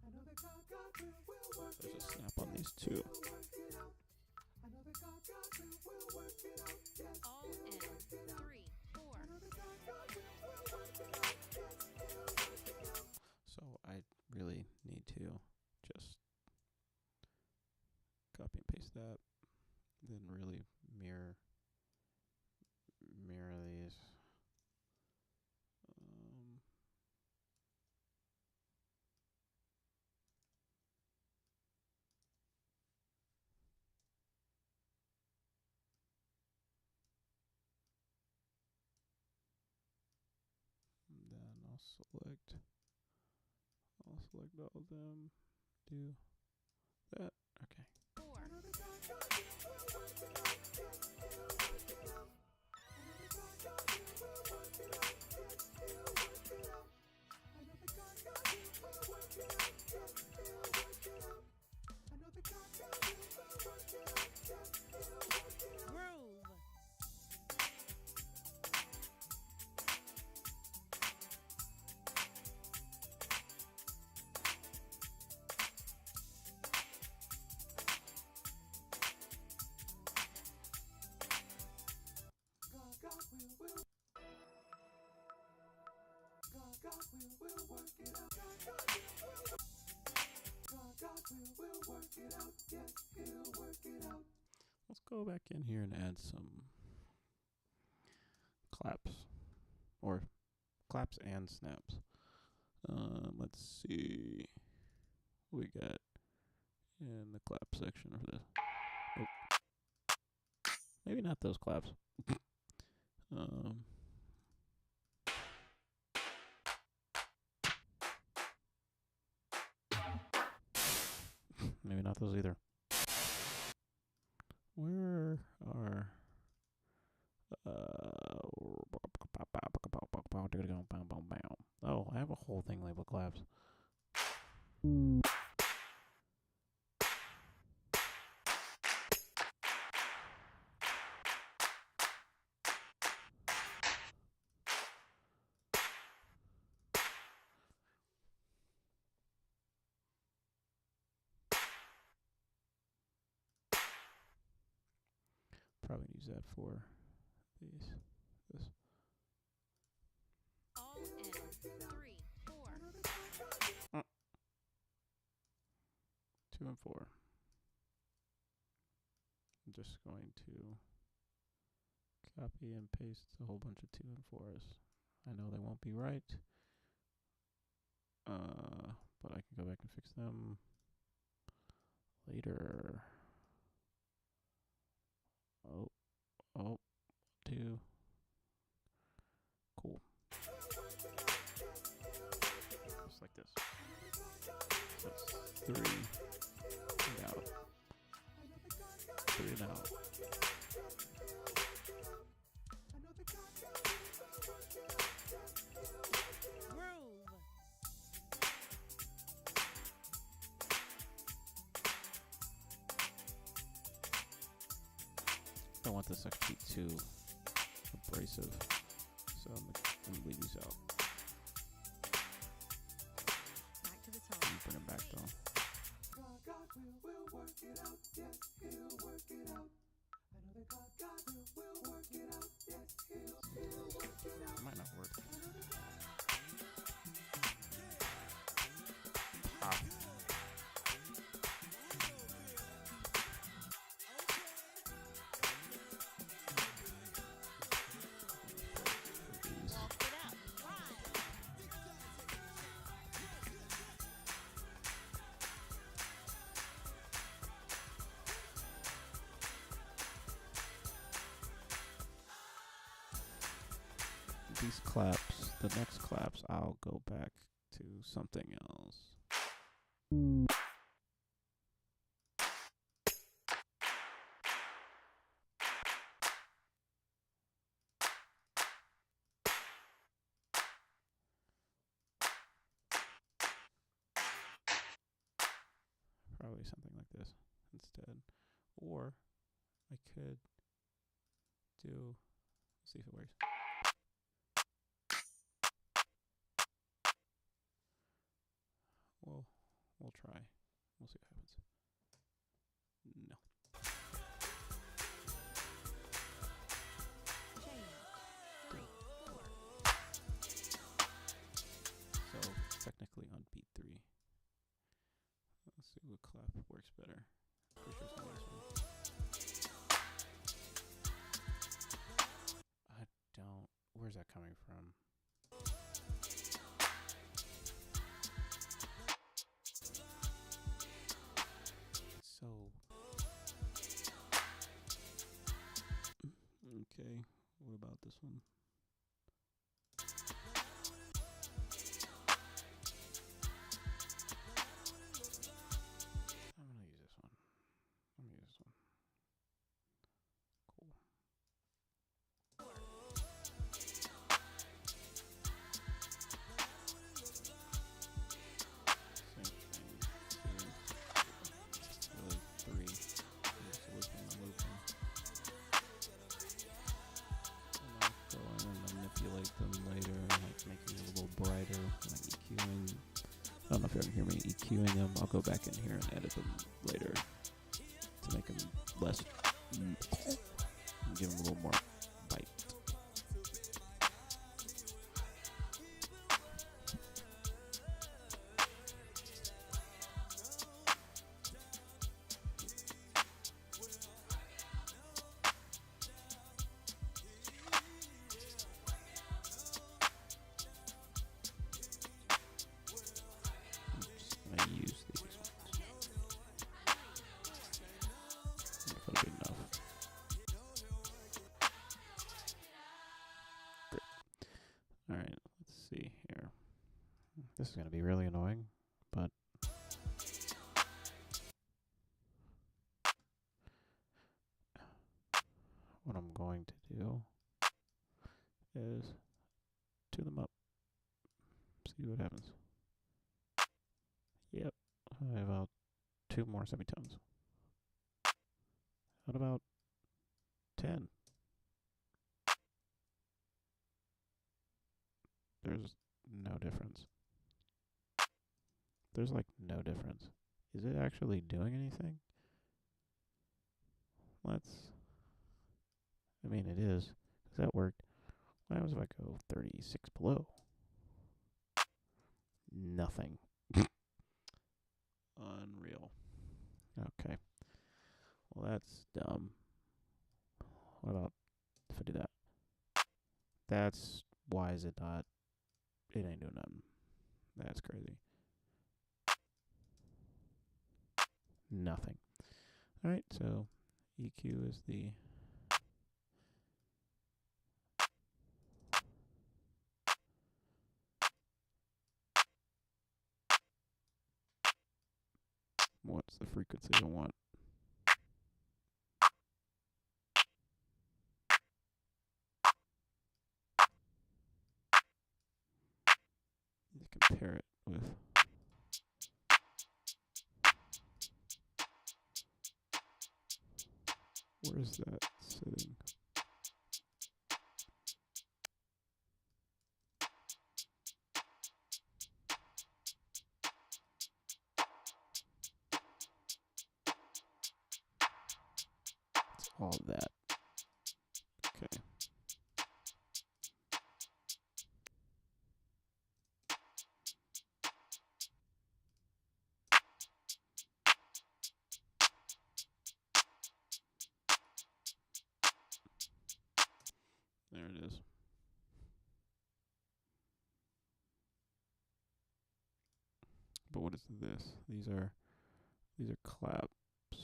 [SPEAKER 3] I know that God will work it out.
[SPEAKER 1] There's a snap on these two.
[SPEAKER 3] I know that God will work it out. Yes,
[SPEAKER 2] All in. 3, 4.
[SPEAKER 3] I know that God will work it out. Yes, he'll work it out.
[SPEAKER 1] So I really need to just copy and paste that, then really mirror these. Then I'll select all of them. Do that. Okay.
[SPEAKER 2] 4.
[SPEAKER 3] I know that God will work it out. Yes, he'll work it out. I know that God will work it out. Yes, he'll work it out. I know that God will work it out. Yes, he'll work it out. I know that God will work it out. Yes, he'll work it out.
[SPEAKER 2] Groove.
[SPEAKER 3] God will work it out. God will work it out. Yes, he'll work it out.
[SPEAKER 1] Let's go back in here and add some claps, or claps and snaps. Let's see what we got in the clap section of this. Oh. Maybe not those claps. Maybe not those either. Where are oh, I have a whole thing labeled claps. Probably use that for these. This.
[SPEAKER 2] All in. 3, 4.
[SPEAKER 1] 2 and 4. I'm just going to copy and paste a whole bunch of 2 and 4s. I know they won't be right, but I can go back and fix them later. Oh, 2. Cool. Just like this. So it's 3 and out. 3 and out.
[SPEAKER 2] Groove.
[SPEAKER 1] Don't want this actually too abrasive, so I'm gonna leave these out.
[SPEAKER 2] Back to the top.
[SPEAKER 1] Bring them back though.
[SPEAKER 3] God will work it out. Yes, he'll work it out. I know that God will work it out. Yes, he'll work it out.
[SPEAKER 1] It might not work. Ah.
[SPEAKER 2] Walk it out. Ride.
[SPEAKER 1] These claps, the next claps, I'll go back to something else. probably something like this instead. Or I could do, let's see if it works. Well, we'll try. We'll see what happens. No. So technically on beat 3. Let's see what clap works better. Pretty sure it's not this one. I don't. Where's that coming from? So. Okay. What about this one? I'm gonna use this one. I'm gonna use this one. Cool. Same thing. Really 3. Just looping and looping. And I'll go in and manipulate them later, like making it a little brighter, like EQing. I don't know if you're gonna hear me EQing them. I'll go back in here and edit them later to make them less, and give them a little more bite. I'm just gonna use these ones. If it'll be enough. Great. Alright, let's see here. This is gonna be really annoying, but what I'm going to do is tune them up. See what happens. Yep. I have about 2 more semitones. What about 10? There's no difference. There's like no difference. Is it actually doing anything? I mean it is, 'cause that worked. What happens if I go 36 below? Nothing. Unreal. Okay. Well, that's dumb. What about if I do that? Why is it not? It ain't doing nothing. That's crazy. Nothing. Alright, so EQ is the what's the frequency I want? You compare it with where's that sitting? It's all that. Okay. There it is. But what is this? These are claps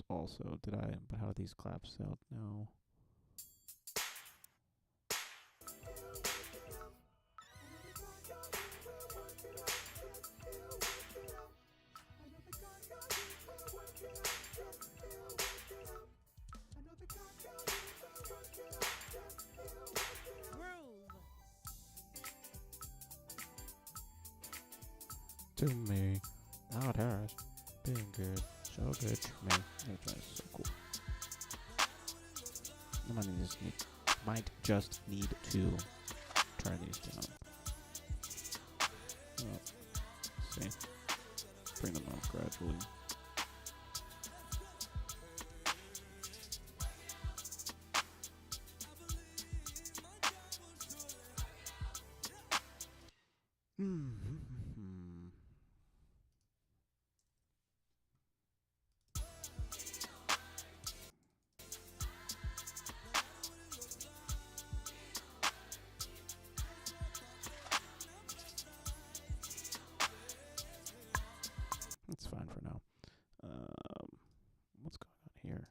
[SPEAKER 1] also. But how do these claps sound? No. To me, not hers. been good. So good to me. That is so cool. Might just need to turn these down. Oh, see. Bring them up gradually. That's fine for now. What's going on here?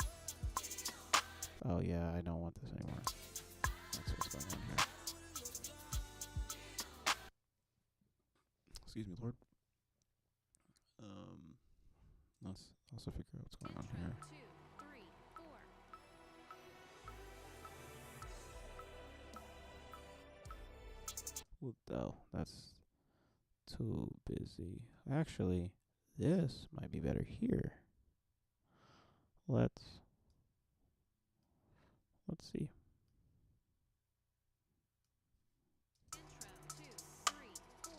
[SPEAKER 1] Oh yeah, I don't want this anymore. That's what's going on here. Excuse me, Lord. Let's also figure out what's going on here.
[SPEAKER 2] 2, 3, 4.
[SPEAKER 1] Oh, that's too busy. Actually, this might be better here. Let's see.
[SPEAKER 2] Intro 2, 3, 4.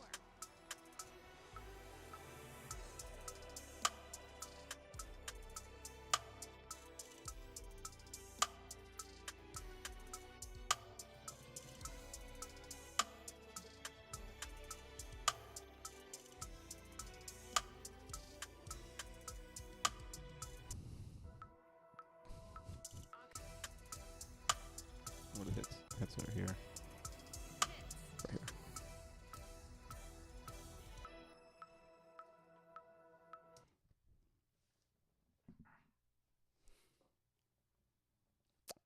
[SPEAKER 1] What hits? Hits are here. Right here.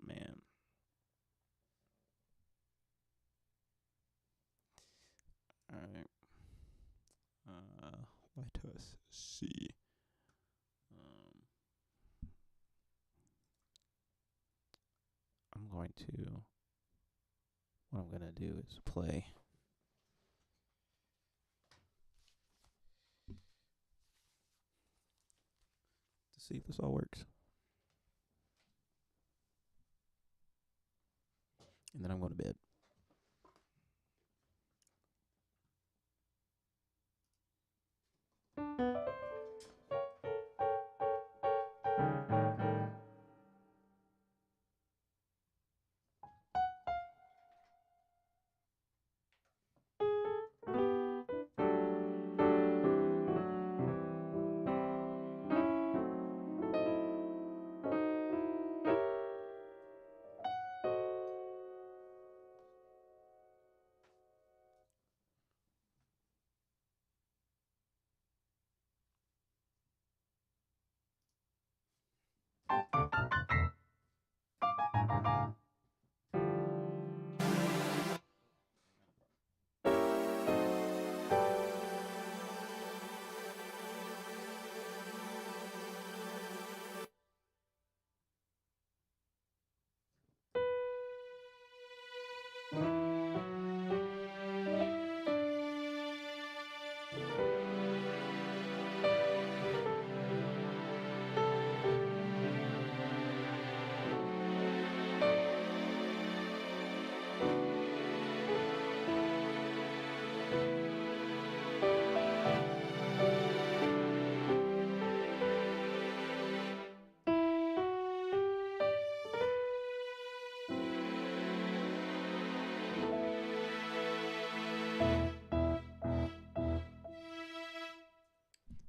[SPEAKER 1] Man. Alright. Let us see. What I'm gonna do is play. To see if this all works. And then I'm going to bed.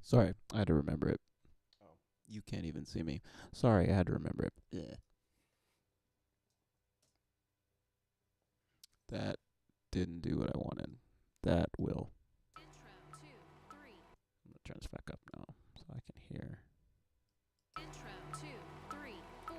[SPEAKER 1] Sorry, I had to remember it. Oh, you can't even see me. Sorry, I had to remember it. Yeah. That didn't do what I wanted. That will.
[SPEAKER 2] Intro 2, 3.
[SPEAKER 1] I'm going to turn this back up now so I can hear.
[SPEAKER 2] Intro 2, 3, 4.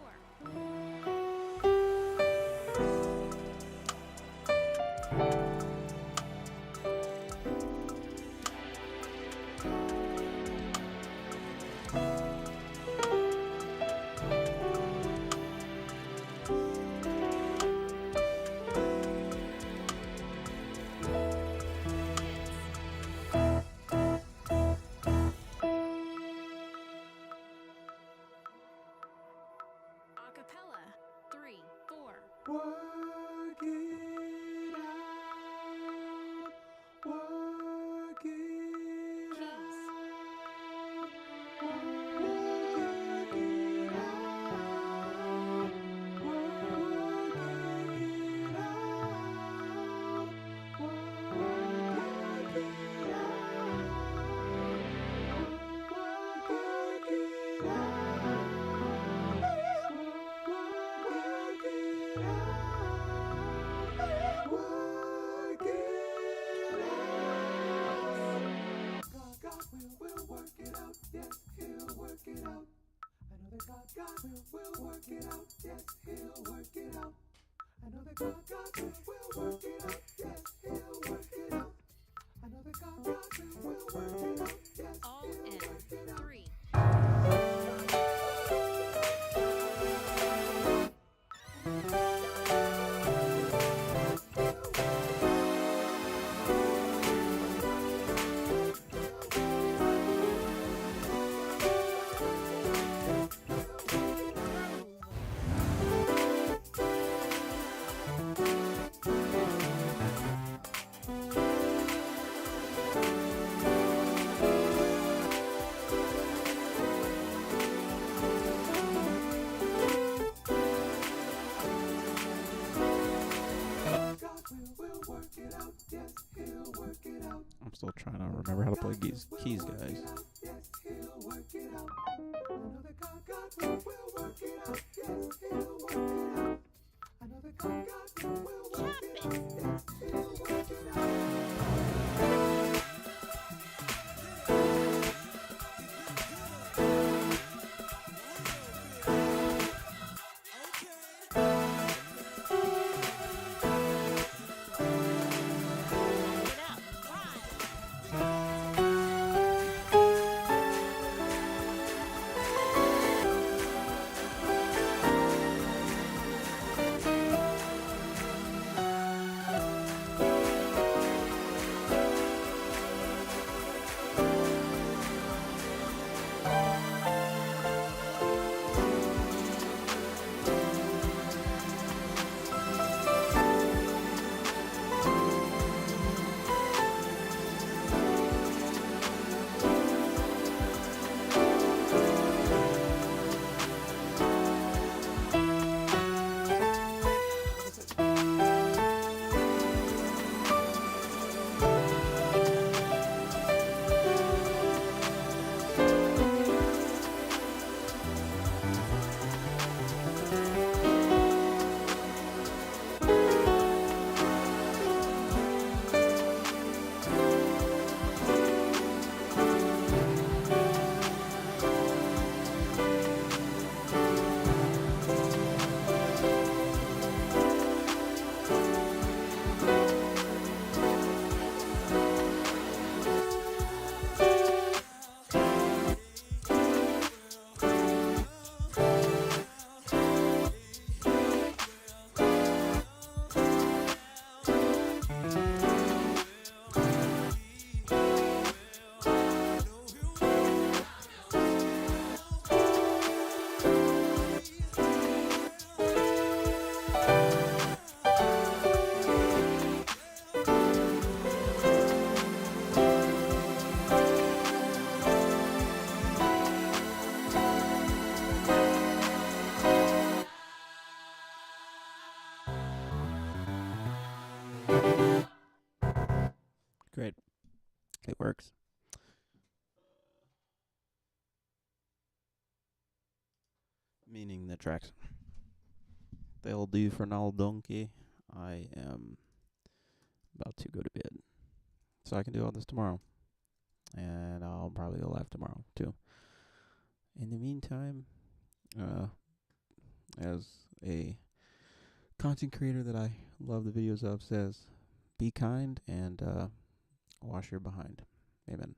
[SPEAKER 3] Work it out. Work it
[SPEAKER 2] Keys.
[SPEAKER 3] out. Work it out. Work it out. Work it God will work it out. Yes, He'll work it out. I know that God will work it out. Yes, He'll work it out. I know that God will work it out. Yes, He'll work it out. I know that God will work it out. Yes,
[SPEAKER 2] All
[SPEAKER 3] He'll
[SPEAKER 2] in
[SPEAKER 3] work it out.
[SPEAKER 2] 3.
[SPEAKER 3] God will work it out. Yes, He'll work it out.
[SPEAKER 1] I'm still trying to remember how to play keys, guys.
[SPEAKER 3] Yes, He'll work it out. I know that God will work it out. Yes, He'll work it out. I know that God will work it out. Yes, He'll work it out.
[SPEAKER 2] Get up. 5.
[SPEAKER 1] Great. It works. Meaning the tracks. They'll do for now, donkey. I am about to go to bed. So I can do all this tomorrow. And I'll probably go live tomorrow, too. In the meantime, as a content creator that I love the videos of says, be kind and wash your behind. Amen.